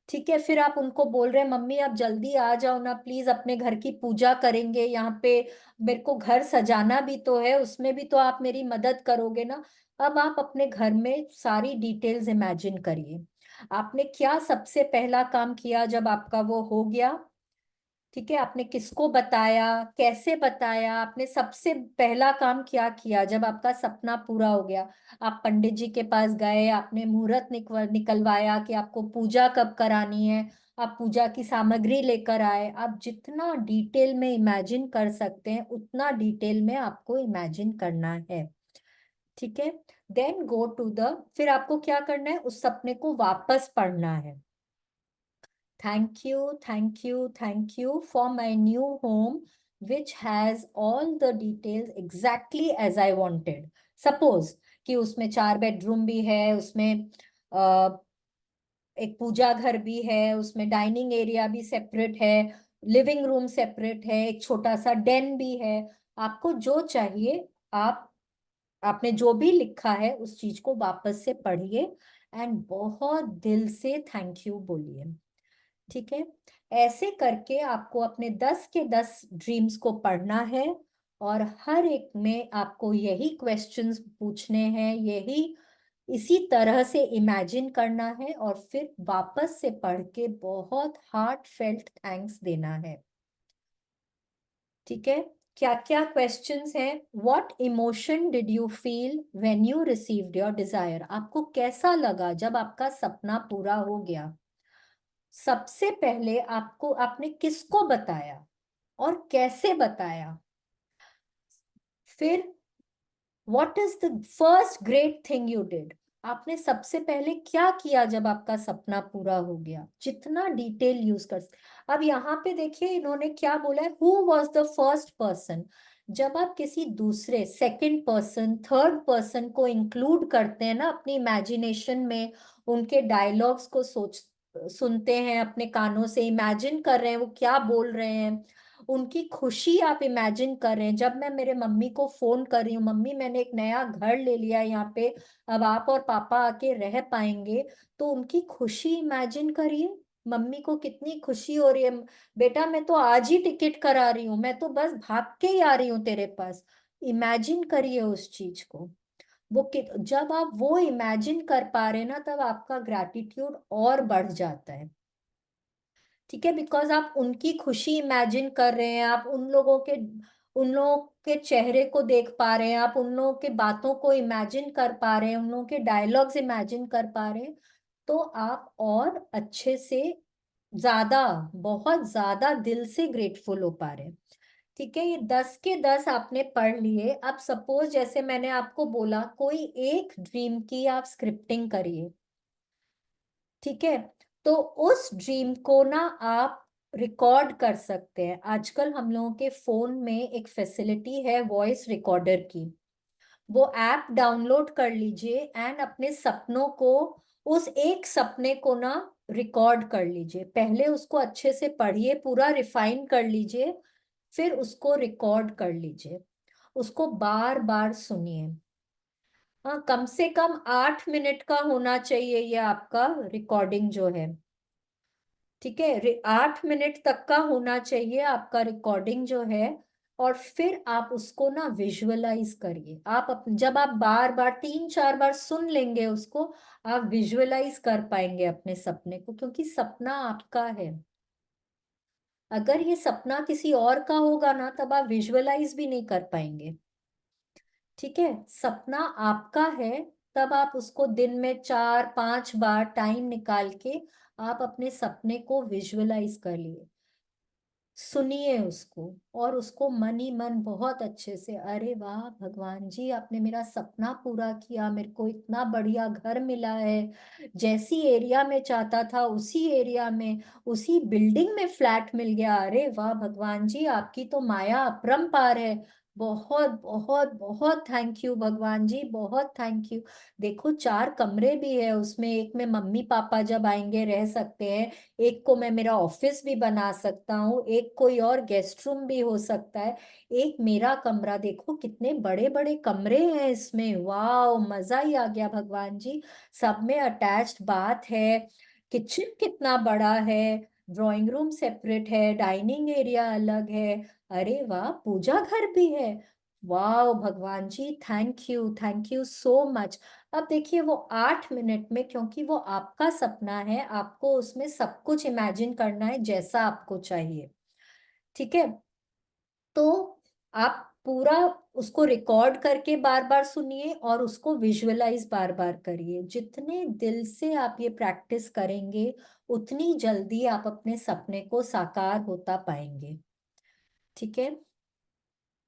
ठीक है, फिर आप उनको बोल रहे हैं मम्मी आप जल्दी आ जाओ ना प्लीज, अपने घर की पूजा करेंगे यहाँ पे, मेरे को घर सजाना भी तो है, उसमें भी तो आप मेरी मदद करोगे ना। अब आप अपने घर में सारी डिटेल्स इमेजिन करिए। आपने क्या सबसे पहला काम किया जब आपका वो हो गया। ठीक है, आपने किसको बताया, कैसे बताया, आपने सबसे पहला काम क्या किया जब आपका सपना पूरा हो गया। आप पंडित जी के पास गए, आपने मुहूर्त निकलवाया कि आपको पूजा कब करानी है, आप पूजा की सामग्री लेकर आए। आप जितना डिटेल में इमेजिन कर सकते हैं उतना डिटेल में आपको इमेजिन करना है। ठीक है, देन गो टू द, फिर आपको क्या करना है, उस सपने को वापस पढ़ना है। Thank you, thank you, thank you for my new home, which has all the details exactly as I wanted. Suppose कि उसमें 4 बेडरूम भी है, उसमें एक पूजा घर भी है, उसमें डाइनिंग एरिया भी सेपरेट है, लिविंग रूम सेपरेट है, एक छोटा सा डेन भी है। आपको जो चाहिए, आप आपने जो भी लिखा है उस चीज को वापस से पढ़िए एंड बहुत दिल से थैंक यू बोलिए। ठीक है, ऐसे करके आपको अपने 10 के 10 ड्रीम्स को पढ़ना है और हर एक में आपको यही क्वेश्चंस पूछने हैं, यही इसी तरह से इमेजिन करना है और फिर वापस से पढ़ के बहुत हार्ट फेल्ट थैंक्स देना है। ठीक है, क्या क्या क्वेश्चंस हैं। What emotion did you feel when you received your desire, आपको कैसा लगा जब आपका सपना पूरा हो गया। सबसे पहले आपको आपने किसको बताया और कैसे बताया। फिर what is the first great thing you did, आपने सबसे पहले क्या किया जब आपका सपना पूरा हो गया, जितना डिटेल यूज कर। अब यहाँ पे देखिए इन्होंने क्या बोला है, who was the first person. जब आप किसी दूसरे सेकंड पर्सन थर्ड पर्सन को इंक्लूड करते हैं ना अपनी इमेजिनेशन में, उनके डायलॉग्स को सुनते हैं, अपने कानों से इमेजिन कर रहे हैं वो क्या बोल रहे हैं, उनकी खुशी आप इमेजिन कर रहे हैं। जब मैं मेरे मम्मी को फोन कर रही हूँ, मम्मी मैंने एक नया घर ले लिया है यहाँ पे, अब आप और पापा आके रह पाएंगे, तो उनकी खुशी इमेजिन करिए। मम्मी को कितनी खुशी हो रही है, बेटा मैं तो आज ही टिकट करा रही हूँ, मैं तो बस भाग के ही आ रही हूँ तेरे पास। इमेजिन करिए उस चीज को। जब आप वो इमेजिन कर पा रहे हैं ना, तब आपका ग्रैटिट्यूड और बढ़ जाता है। ठीक है, बिकॉज आप उनकी खुशी इमेजिन कर रहे हैं, आप उन लोगों के चेहरे को देख पा रहे हैं, आप उन लोगों के बातों को इमेजिन कर पा रहे हैं, उन लोगों के डायलॉग्स इमेजिन कर पा रहे हैं, तो आप और अच्छे से, ज्यादा, बहुत ज्यादा दिल से ग्रेटफुल हो पा रहे हैं। ठीक है, ये 10 के 10 आपने पढ़ लिए। अब सपोज जैसे मैंने आपको बोला, कोई एक ड्रीम की आप स्क्रिप्टिंग करिए। ठीक है, तो उस ड्रीम को ना आप रिकॉर्ड कर सकते हैं। आजकल हम लोगों के फोन में एक फैसिलिटी है वॉइस रिकॉर्डर की। वो ऐप डाउनलोड कर लीजिए एंड अपने सपनों को, उस एक सपने को ना रिकॉर्ड कर लीजिए। पहले उसको अच्छे से पढ़िए, पूरा रिफाइन कर लीजिए, फिर उसको रिकॉर्ड कर लीजिए, उसको बार बार सुनिए। हाँ, कम से कम 8 मिनट का होना चाहिए ये आपका रिकॉर्डिंग जो है। ठीक है, 8 मिनट तक का होना चाहिए आपका रिकॉर्डिंग जो है। और फिर आप उसको ना विजुअलाइज करिए। जब आप बार बार 3 4 बार सुन लेंगे उसको, आप विजुअलाइज कर पाएंगे अपने सपने को, क्योंकि सपना आपका है। अगर ये सपना किसी और का होगा ना, तब आप विजुअलाइज भी नहीं कर पाएंगे। ठीक है, सपना आपका है, तब आप उसको दिन में 4 5 बार टाइम निकाल के आप अपने सपने को विजुअलाइज कर लिए, सुनिए उसको, और उसको मन ही मन बहुत अच्छे से, अरे वाह भगवान जी, आपने मेरा सपना पूरा किया, मेरे को इतना बढ़िया घर मिला है, जैसी एरिया में चाहता था उसी एरिया में, उसी बिल्डिंग में फ्लैट मिल गया, अरे वाह भगवान जी, आपकी तो माया अपरंपार है। बहुत बहुत बहुत थैंक यू भगवान जी, बहुत थैंक यू। देखो 4 कमरे भी है उसमें, एक में मम्मी पापा जब आएंगे रह सकते हैं, एक को मैं मेरा ऑफिस भी बना सकता हूँ, एक कोई और गेस्ट रूम भी हो सकता है, एक मेरा कमरा। देखो कितने बड़े बड़े कमरे हैं इसमें, वाह मजा ही आ गया भगवान जी। सब में अटैच्ड बाथ है, किचन कितना बड़ा है, ड्राइंग रूम सेपरेट है, डाइनिंग एरिया अलग है, अरे वाह पूजा घर भी है। वाह भगवान जी, थैंक यू सो मच। अब देखिए वो 8 मिनट में, क्योंकि वो आपका सपना है, आपको उसमें सब कुछ इमेजिन करना है जैसा आपको चाहिए। ठीक है, तो आप पूरा उसको रिकॉर्ड करके बार बार सुनिए और उसको विजुअलाइज बार बार करिए। जितने दिल से आप ये प्रैक्टिस करेंगे, उतनी जल्दी आप अपने सपने को साकार होता पाएंगे। ठीक है,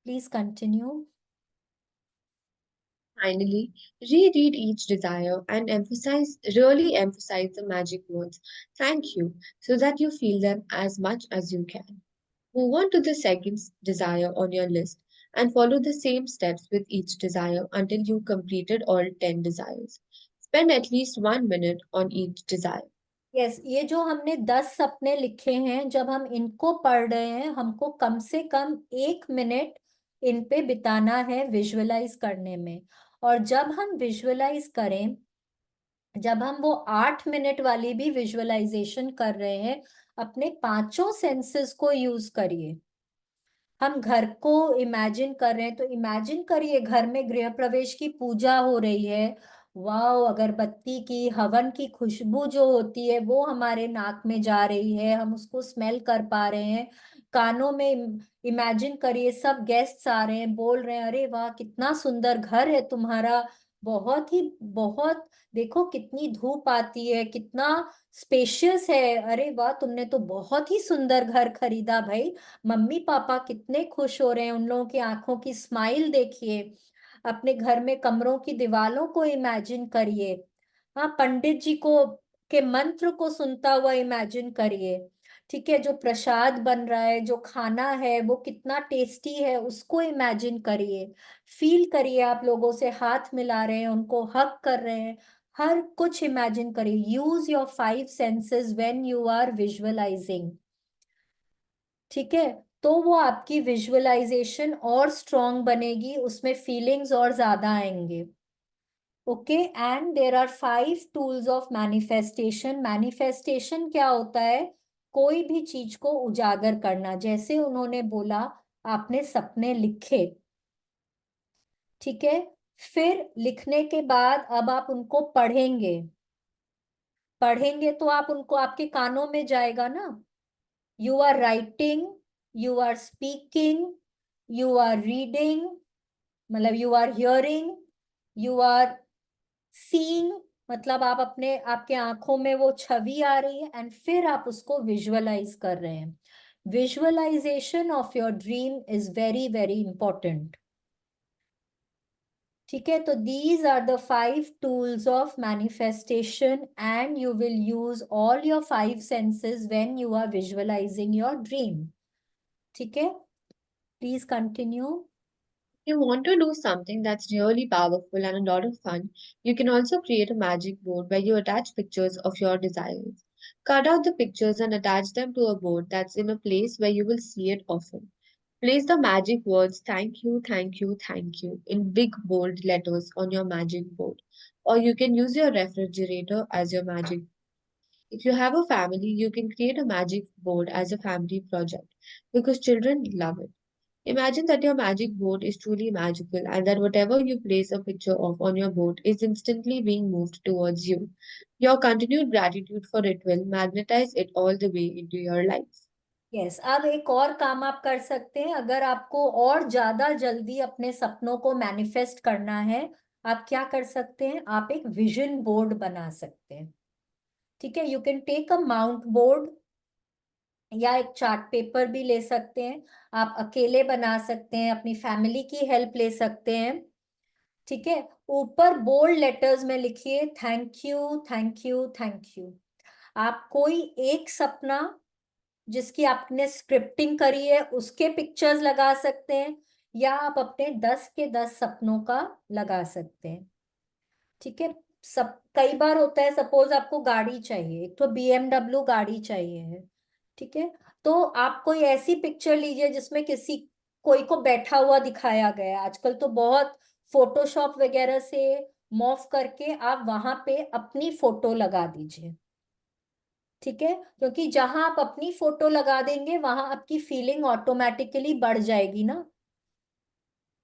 please continue. Finally, reread each desire and really emphasize the magic words thank you so that you feel them as much as you can. Move on to the second desire on your list and follow the same steps with each desire until you completed all 10 desires. Spend at least 1 minute on each desire. Yes, ये जो हमने 10 सपने लिखे हैं, जब हम इनको पढ़ रहे हैं, हमको कम से कम 1 मिनट इन पे बिताना है विजुअलाइज करने में। और जब हम विजुअलाइज करें, जब हम वो 8 मिनट वाली भी विजुअलाइजेशन कर रहे हैं, अपने पांचों सेंसेस को यूज करिए। हम घर को इमेजिन कर रहे हैं, तो इमेजिन करिए घर में गृह प्रवेश की पूजा हो रही है। वाह, अगरबत्ती की, हवन की खुशबू जो होती है वो हमारे नाक में जा रही है, हम उसको स्मेल कर पा रहे हैं। कानों में इमेजिन करिए सब गेस्ट्स आ रहे हैं, बोल रहे हैं, अरे वाह कितना सुंदर घर है तुम्हारा, बहुत ही बहुत, देखो कितनी धूप आती है, कितना स्पेशियस है, अरे वाह तुमने तो बहुत ही सुंदर घर खरीदा भाई। मम्मी पापा कितने खुश हो रहे हैं, उन लोगों की आंखों की स्माइल देखिए। अपने घर में कमरों की दीवारों को इमेजिन करिए। हाँ, पंडित जी को के मंत्र को सुनता हुआ इमेजिन करिए। ठीक है, जो प्रसाद बन रहा है, जो खाना है वो कितना टेस्टी है, उसको इमेजिन करिए। फील करिए, आप लोगों से हाथ मिला रहे हैं, उनको हक कर रहे हैं, हर कुछ इमेजिन करिए। Use your 5 senses when you are visualising. ठीक है, तो वो आपकी विजुअलाइजेशन और स्ट्रांग बनेगी, उसमें फीलिंग्स और ज्यादा आएंगे। Okay, and there are 5 tools of manifestation. Manifestation क्या होता है? कोई भी चीज को उजागर करना। जैसे उन्होंने बोला, आपने सपने लिखे, ठीक है, फिर लिखने के बाद अब आप उनको पढ़ेंगे। पढ़ेंगे तो आप उनको, आपके कानों में जाएगा ना। You are writing, you are speaking, you are reading, मतलब you are hearing, you are seeing, मतलब आप अपने, आपके आंखों में वो छवि आ रही है, एंड फिर आप उसको विजुअलाइज कर रहे हैं। Visualisation of your dream is very very important. ठीक है, तो these are the 5 tools of manifestation, and you will use all your 5 senses when you are visualising your dream. ठीक है, please continue. You want to do something that's really powerful and a lot of fun, you can also create a magic board where you attach pictures of your desires. Cut out the pictures and attach them to a board that's in a place where you will see it often. Place the magic words thank you, thank you, thank you in big bold letters on your magic board. Or you can use your refrigerator as your magic. If you have a family, you can create a magic board as a family project because children love it. Imagine that your magic board is truly magical and that whatever you place a picture of on your board is instantly being moved towards you. Your continued gratitude for it will magnetize it all the way into your life. Yes, अब एक और काम आप कर सकते हैं। अगर आपको और ज्यादा जल्दी अपने सपनों को मैनिफेस्ट करना है, आप क्या कर सकते हैं? आप एक विजन बोर्ड बना सकते हैं। ठीक है, you can take a mount board या एक चार्ट पेपर भी ले सकते हैं। आप अकेले बना सकते हैं, अपनी फैमिली की हेल्प ले सकते हैं। ठीक है, ऊपर बोल्ड लेटर्स में लिखिए thank you, thank you, thank you. आप कोई एक सपना जिसकी आपने स्क्रिप्टिंग करी है उसके पिक्चर्स लगा सकते हैं, या आप अपने 10 के 10 सपनों का लगा सकते हैं। ठीक है, सब कई बार होता है, सपोज आपको गाड़ी चाहिए, एक तो BMW गाड़ी चाहिए है। ठीक है, तो आप कोई ऐसी पिक्चर लीजिए जिसमें किसी, कोई को बैठा हुआ दिखाया गया है। आजकल तो बहुत फोटोशॉप वगैरह से मॉर्फ करके आप वहां पे अपनी फोटो लगा दीजिए। ठीक है, क्योंकि जहां आप अपनी फोटो लगा देंगे वहां आपकी फीलिंग ऑटोमेटिकली बढ़ जाएगी ना।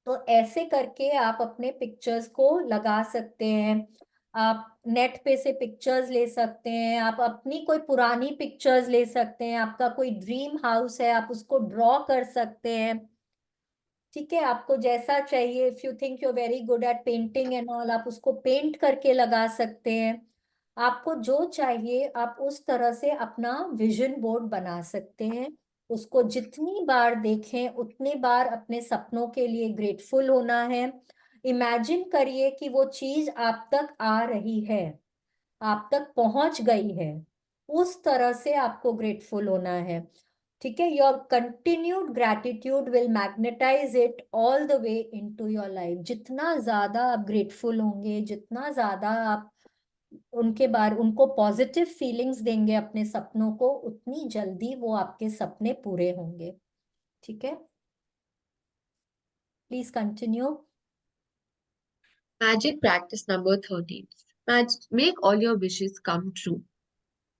तो ऐसे करके आप अपने पिक्चर्स को लगा सकते हैं। आप नेट पे से पिक्चर्स ले सकते हैं, आप अपनी कोई पुरानी पिक्चर्स ले सकते हैं, आपका कोई ड्रीम हाउस है आप उसको ड्रॉ कर सकते हैं। ठीक है, आपको जैसा चाहिए, if you think you very good at painting and all, आप उसको पेंट करके लगा सकते हैं। आपको जो चाहिए आप उस तरह से अपना विजन बोर्ड बना सकते हैं। उसको जितनी बार देखें उतनी बार अपने सपनों के लिए ग्रेटफुल होना है। इमेजिन करिए कि वो चीज आप तक आ रही है, आप तक पहुंच गई है, उस तरह से आपको ग्रेटफुल होना है। ठीक है, your continued gratitude will magnetise it all the way into your life. जितना ज्यादा आप ग्रेटफुल होंगे, जितना ज्यादा आप उनके बारे, उनको पॉजिटिव फीलिंग्स देंगे अपने सपनों को, उतनी जल्दी वो आपके सपने पूरे होंगे। ठीक है, please continue. Magic practice number 13. Make all your wishes come true.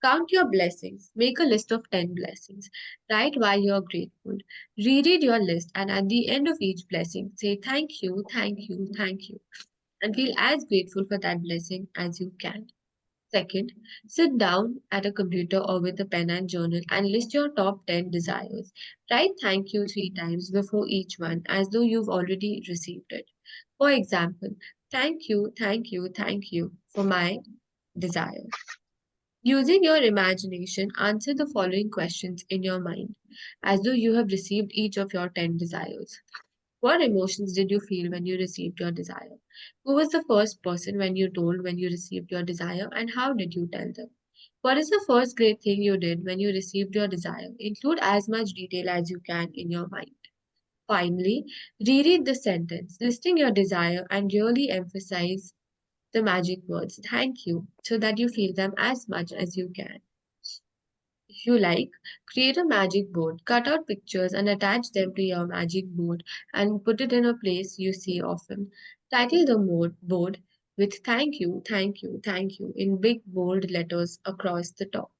Count your blessings. Make a list of 10 blessings. Write why you are grateful. Reread your list and at the end of each blessing, say thank you, thank you, thank you, and feel as grateful for that blessing as you can. Second, sit down at a computer or with a pen and journal and list your top 10 desires. Write thank you 3 times before each one as though you've already received it. For example, thank you, thank you, thank you for my desire. Using your imagination, answer the following questions in your mind as though you have received each of your 10 desires. What emotions did you feel when you received your desire? Who was the first person when you received your desire, and how did you tell them? What is the first great thing you did when you received your desire? Include as much detail as you can in your mind. Finally, reread the sentence, listing your desire, and really emphasize the magic words thank you so that you feel them as much as you can. If you like, create a magic board, cut out pictures and attach them to your magic board and put it in a place you see often. Title the board with thank you, thank you, thank you in big bold letters across the top.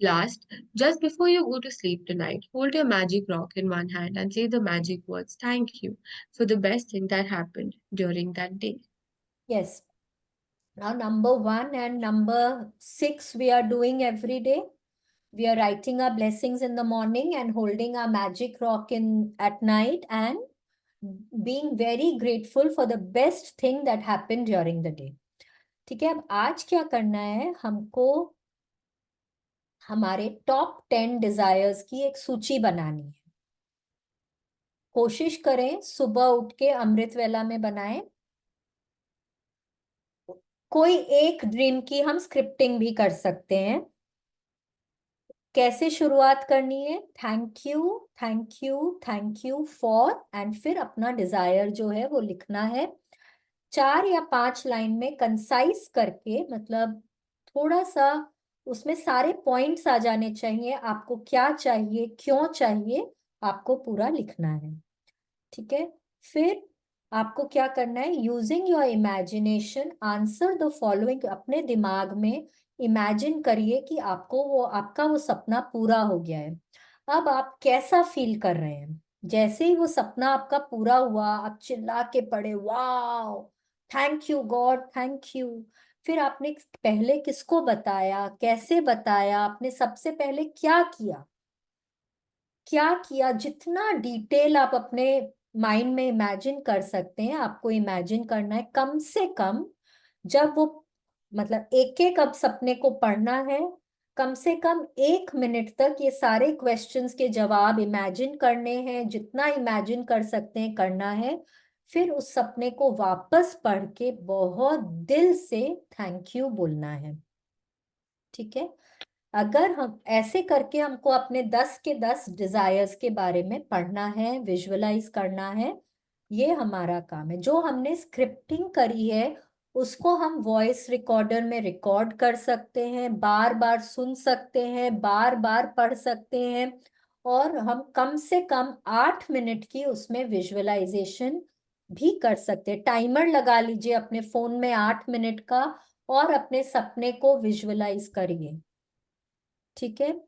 Last, just before you go to sleep tonight, hold your magic rock in one hand and say the magic words thank you for the best thing that happened during that day. Yes. Now, number 1 and number 6 we are doing every day. We are writing our blessings in the morning and holding our magic rock in at night and being very grateful for the best thing that happened during the day. ठीक है, अब आज क्या करना है, हमको हमारे top 10 desires की एक सूची बनानी है। कोशिश करें सुबह उठ के अमृत वेला में बनाएं। कोई एक ड्रीम की हम स्क्रिप्टिंग भी कर सकते हैं। कैसे शुरुआत करनी है, thank you, thank you, thank you for, and फिर अपना डिजायर जो है वो लिखना है 4 या 5 लाइन में, कंसाइज करके, मतलब थोड़ा सा उसमें सारे पॉइंट्स आ जाने चाहिए, आपको क्या चाहिए, क्यों चाहिए, आपको पूरा लिखना है। ठीक है, फिर आपको क्या करना है, using your imagination answer the following. अपने दिमाग में इमेजिन करिए कि आपका वो सपना पूरा हो गया है। अब आप कैसा फील कर रहे हैं, जैसे ही वो सपना आपका पूरा हुआ आप चिल्ला के पड़े wow, thank you God, thank you. फिर आपने पहले किसको बताया, कैसे बताया, आपने सबसे पहले क्या किया, क्या किया, जितना डिटेल आप अपने माइंड में इमेजिन कर सकते हैं आपको इमेजिन करना है। कम से कम जब वो, मतलब एक एक अब सपने को पढ़ना है, कम से कम 1 मिनट तक ये सारे क्वेश्चंस के जवाब इमेजिन करने हैं, जितना इमेजिन कर सकते हैं करना है। फिर उस सपने को वापस पढ़ के बहुत दिल से थैंक यू बोलना है। ठीक है, अगर हम ऐसे करके हमको अपने 10 के 10 डिजायर्स के बारे में पढ़ना है, विजुअलाइज करना है, ये हमारा काम है। जो हमने स्क्रिप्टिंग करी है उसको हम वॉइस रिकॉर्डर में रिकॉर्ड कर सकते हैं, बार बार सुन सकते हैं, बार बार पढ़ सकते हैं, और हम कम से कम 8 मिनट की उसमें विजुअलाइजेशन भी कर सकते हैं। टाइमर लगा लीजिए अपने फोन में 8 मिनट का, और अपने सपने को विजुअलाइज करिए। ठीक है,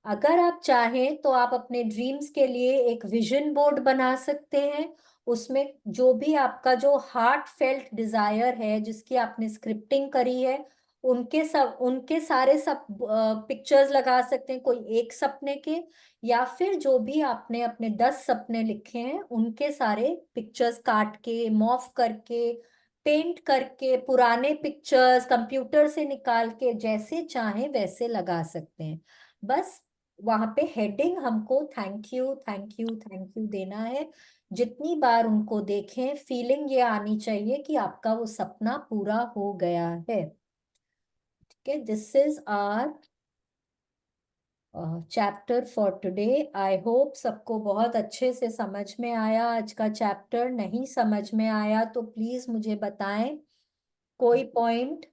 अगर आप चाहें तो आप अपने ड्रीम्स के लिए एक विजन बोर्ड बना सकते हैं। उसमें जो भी आपका जो हार्ट फेल्ट डिजायर है, जिसकी आपने स्क्रिप्टिंग करी है, उनके सारे सब पिक्चर्स लगा सकते हैं, कोई एक सपने के, या फिर जो भी आपने अपने 10 सपने लिखे हैं उनके सारे पिक्चर्स काट के, मॉफ करके, पेंट करके, पुराने पिक्चर्स कंप्यूटर से निकाल के, जैसे चाहे वैसे लगा सकते हैं। बस वहां पे हेडिंग हमको thank you, thank you, thank you देना है। जितनी बार उनको देखें फीलिंग ये आनी चाहिए कि आपका वो सपना पूरा हो गया है। ठीक है, this is our chapter for today. I hope सबको बहुत अच्छे से समझ में आया आज का चैप्टर। नहीं समझ में आया तो प्लीज मुझे बताएं कोई पॉइंट।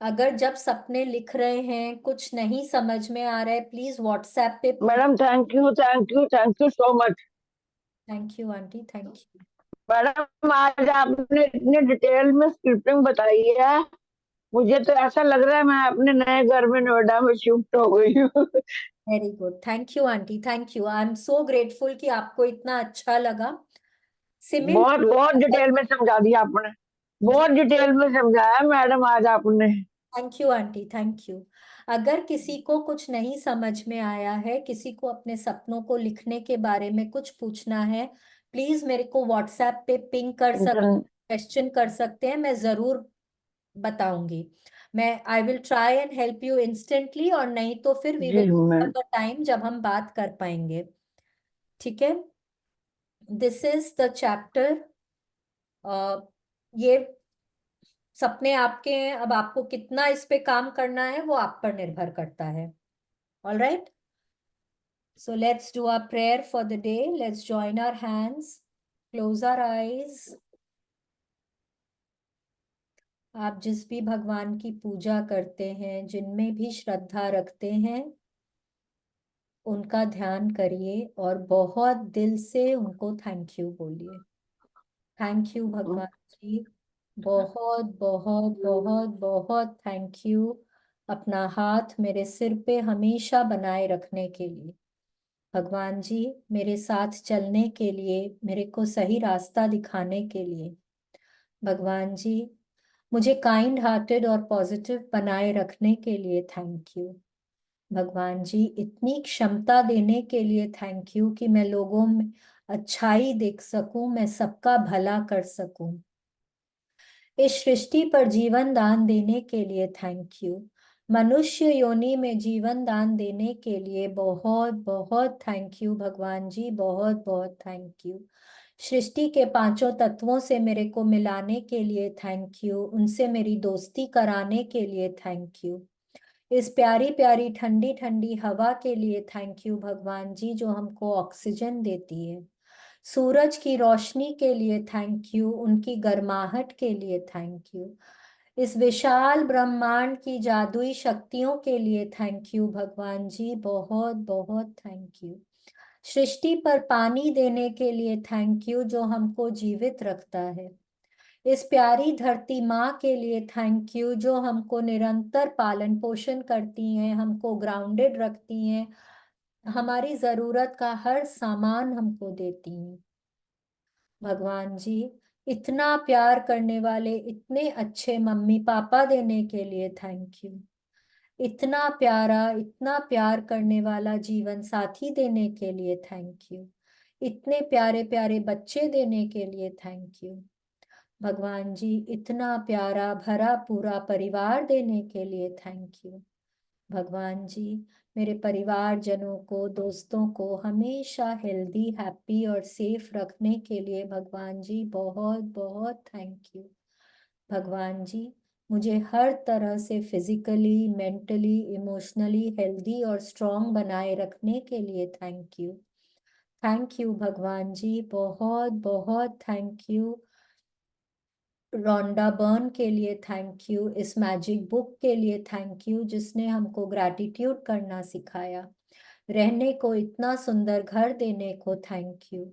अगर जब सपने लिख रहे हैं कुछ नहीं समझ में आ रहा है, प्लीज व्हाट्सएप पे पूछ। Madam thank you, thank you, thank you so much. Thank you aunty, thank you. Madam आज आपने इतने डिटेल में स्क्रिप्टिंग बताई है, मुझे तो ऐसा लग रहा है मैं अपने नए घर में नोएडा में शिफ्ट हो गई हूँ। Very good, thank you aunty, thank you. I am so grateful कि आपको इतना अच्छा लगा। सिमिल बहुत बहुत डिटेल में समझा दिया आपने, बहुत डिटेल में समझाया मैडम आज आपने। Thank you aunty, thank you. अगर किसी को कुछ नहीं समझ में आया है, किसी को अपने सपनों को लिखने के बारे में कुछ पूछना है, प्लीज मेरे को व्हाट्सएप पे पिंग कर सकते, इंटर क्वेश्चन कर सकते हैं, मैं जरूर बताऊंगी। मैं I will try and help you instantly, और नहीं तो फिर we ji will ma'am. Time जब हम बात कर पाएंगे। ठीक है, दिस इज द चैप्टर। ये सपने आपके हैं, अब आपको कितना इस पे काम करना है वो आप पर निर्भर करता है। All right, so let's do our prayer for the day. Let's join our hands, close our eyes. आप जिस भी भगवान की पूजा करते हैं, जिनमें भी श्रद्धा रखते हैं, उनका ध्यान करिए और बहुत दिल से उनको थैंक यू बोलिए। थैंक यू भगवान जी, बहुत बहुत बहुत बहुत थैंक यू अपना हाथ मेरे सिर पे हमेशा बनाए रखने के लिए। भगवान जी, मेरे साथ चलने के लिए, मेरे को सही रास्ता दिखाने के लिए। भगवान जी, मुझे काइंड हार्टेड और पॉजिटिव बनाए रखने के लिए थैंक यू। भगवान जी, इतनी क्षमता देने के लिए थैंक यू कि मैं लोगों में अच्छाई देख सकूं, मैं सबका भला कर सकूं। इस सृष्टि पर जीवन दान देने के लिए थैंक यू। मनुष्य योनि में जीवन दान देने के लिए बहुत बहुत थैंक यू भगवान जी, बहुत बहुत थैंक यू। सृष्टि के पांचों तत्वों से मेरे को मिलाने के लिए थैंक यू, उनसे मेरी दोस्ती कराने के लिए थैंक यू। इस प्यारी प्यारी ठंडी ठंडी हवा के लिए थैंक यू भगवान जी, जो हमको ऑक्सीजन देती है। सूरज की रोशनी के लिए थैंक यू, उनकी गर्माहट के लिए थैंक यू। इस विशाल ब्रह्मांड की जादुई शक्तियों के लिए थैंक यू भगवान जी, बहुत बहुत थैंक यू। सृष्टि पर पानी देने के लिए थैंक यू, जो हमको जीवित रखता है। इस प्यारी धरती माँ के लिए थैंक यू, जो हमको निरंतर पालन पोषण करती हैं, हमको ग्राउंडेड रखती हैं, हमारी जरूरत का हर सामान हमको देती हैं। भगवान जी, इतना प्यार करने वाले इतने अच्छे मम्मी पापा देने के लिए थैंक यू। इतना प्यारा, इतना प्यार करने वाला जीवन साथी देने के लिए थैंक यू। इतने प्यारे प्यारे बच्चे देने के लिए थैंक यू। भगवान जी, इतना प्यारा भरा पूरा परिवार देने के लिए थैंक यू। भगवान जी, मेरे परिवारजनों को, दोस्तों को हमेशा हेल्दी, हैप्पी और सेफ रखने के लिए भगवान जी, बहुत बहुत थैंक यू। भगवान जी, मुझे हर तरह से फिजिकली, मेंटली, इमोशनली हेल्दी और स्ट्रॉन्ग बनाए रखने के लिए थैंक यू। थैंक यू भगवान जी, बहुत बहुत थैंक यू। रोंडा बर्न के लिए थैंक यू, इस मैजिक बुक के लिए थैंक यू, जिसने हमको ग्रैटिट्यूड करना सिखाया। रहने को इतना सुंदर घर देने को थैंक यू।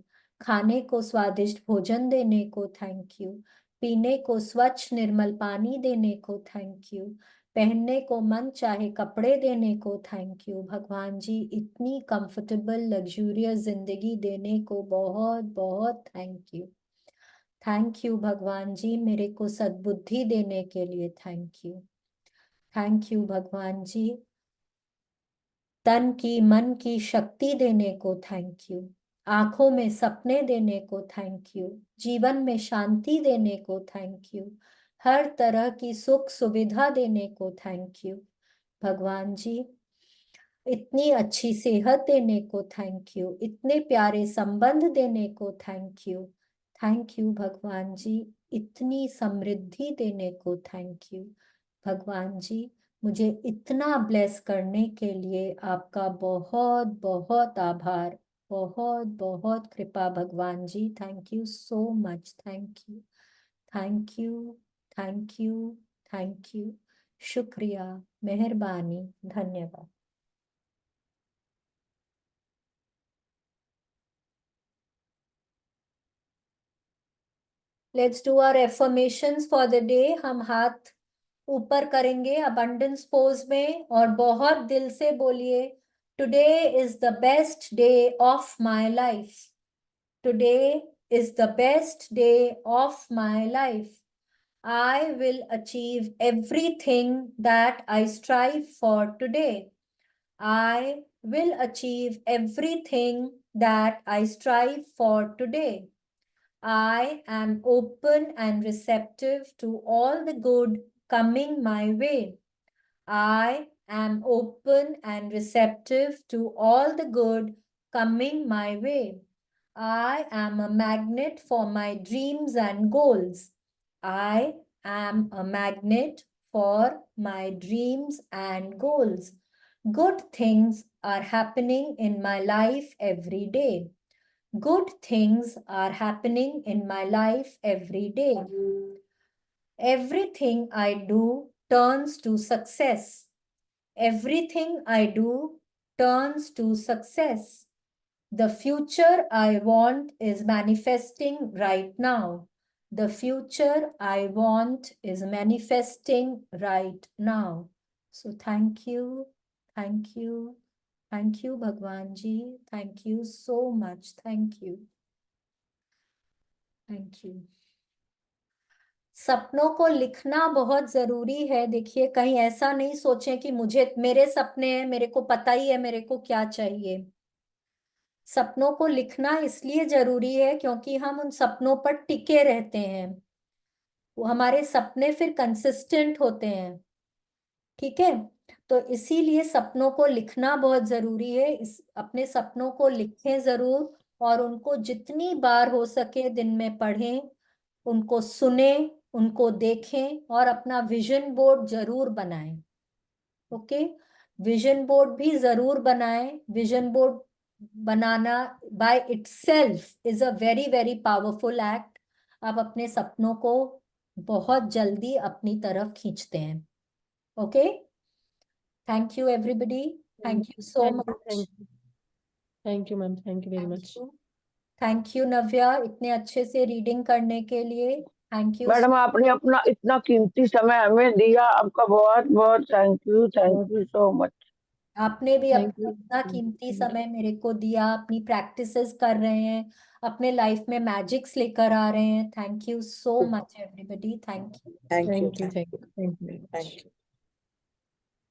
खाने को स्वादिष्ट भोजन देने को थैंक यू। पीने को स्वच्छ निर्मल पानी देने को थैंक यू। पहनने को मन चाहे कपड़े देने को थैंक यू। भगवान जी, इतनी कंफर्टेबल लग्जूरियस जिंदगी देने को बहुत बहुत थैंक यू। थैंक यू भगवान जी, मेरे को सद्बुद्धि देने के लिए थैंक यू। थैंक यू भगवान जी, तन की मन की शक्ति देने को थैंक यू। आंखों में सपने देने को थैंक यू। जीवन में शांति देने को थैंक यू। हर तरह की सुख सुविधा देने को थैंक यू। भगवान जी, इतनी अच्छी सेहत देने को थैंक यू। इतने प्यारे संबंध देने को थैंक यू। थैंक यू भगवान जी, इतनी समृद्धि देने को थैंक यू। भगवान जी, मुझे इतना ब्लेस करने के लिए आपका बहुत बहुत आभार, बहुत बहुत कृपा भगवान जी। Thank you so much, thank you, thank you, thank you, thank you. शुक्रिया, मेहरबानी, धन्यवाद। Let's do our affirmations for the day. हम हाथ ऊपर करेंगे अबंडेंस पोज में और बहुत दिल से बोलिए, today is the best day of my life. Today is the best day of my life. I will achieve everything that I strive for today. I will achieve everything that I strive for today. I am open and receptive to all the good coming my way. I am open and receptive to all the good coming my way. I am a magnet for my dreams and goals. I am a magnet for my dreams and goals. Good things are happening in my life every day. Good things are happening in my life every day. Everything I do turns to success. Everything I do turns to success. The future I want is manifesting right now. The future I want is manifesting right now. So thank you, thank you, thank you, Bhagwan ji. Thank you so much. Thank you. Thank you. सपनों को लिखना बहुत जरूरी है। देखिए, कहीं ऐसा नहीं सोचें कि मुझे, मेरे सपने हैं, मेरे को पता ही है मेरे को क्या चाहिए। सपनों को लिखना इसलिए जरूरी है क्योंकि हम उन सपनों पर टिके रहते हैं, वो हमारे सपने फिर कंसिस्टेंट होते हैं। ठीक है, तो इसीलिए सपनों को लिखना बहुत जरूरी है। अपने सपनों को लिखें जरूर, और उनको जितनी बार हो सके दिन में पढ़ें, उनको सुने, उनको देखें, और अपना विजन बोर्ड जरूर बनाएं। ओके, विजन बोर्ड भी जरूर बनाएं। Vision board banana by itself is a very very powerful act. आप अपने सपनों को बहुत जल्दी अपनी तरफ खींचते हैं। Okay, thank you everybody, thank you so much. Thank you ma'am, thank you very thank much. You, thank you Navya, इतने अच्छे से रीडिंग करने के लिए। Thank you. मैडम आपने अपना इतना कीमती समय हमें दिया, आपका बहुत बहुत थैंक यू सो मच। आपने भी थैंक अपना यू। इतना कीमती समय मेरे को दिया, अपनी प्रैक्टिसेस कर रहे हैं, अपने लाइफ में मैजिक्स लेकर आ रहे हैं। Thank you so much everybody, thank you. Thank you thank you, thank you, thank you very much. Thank you.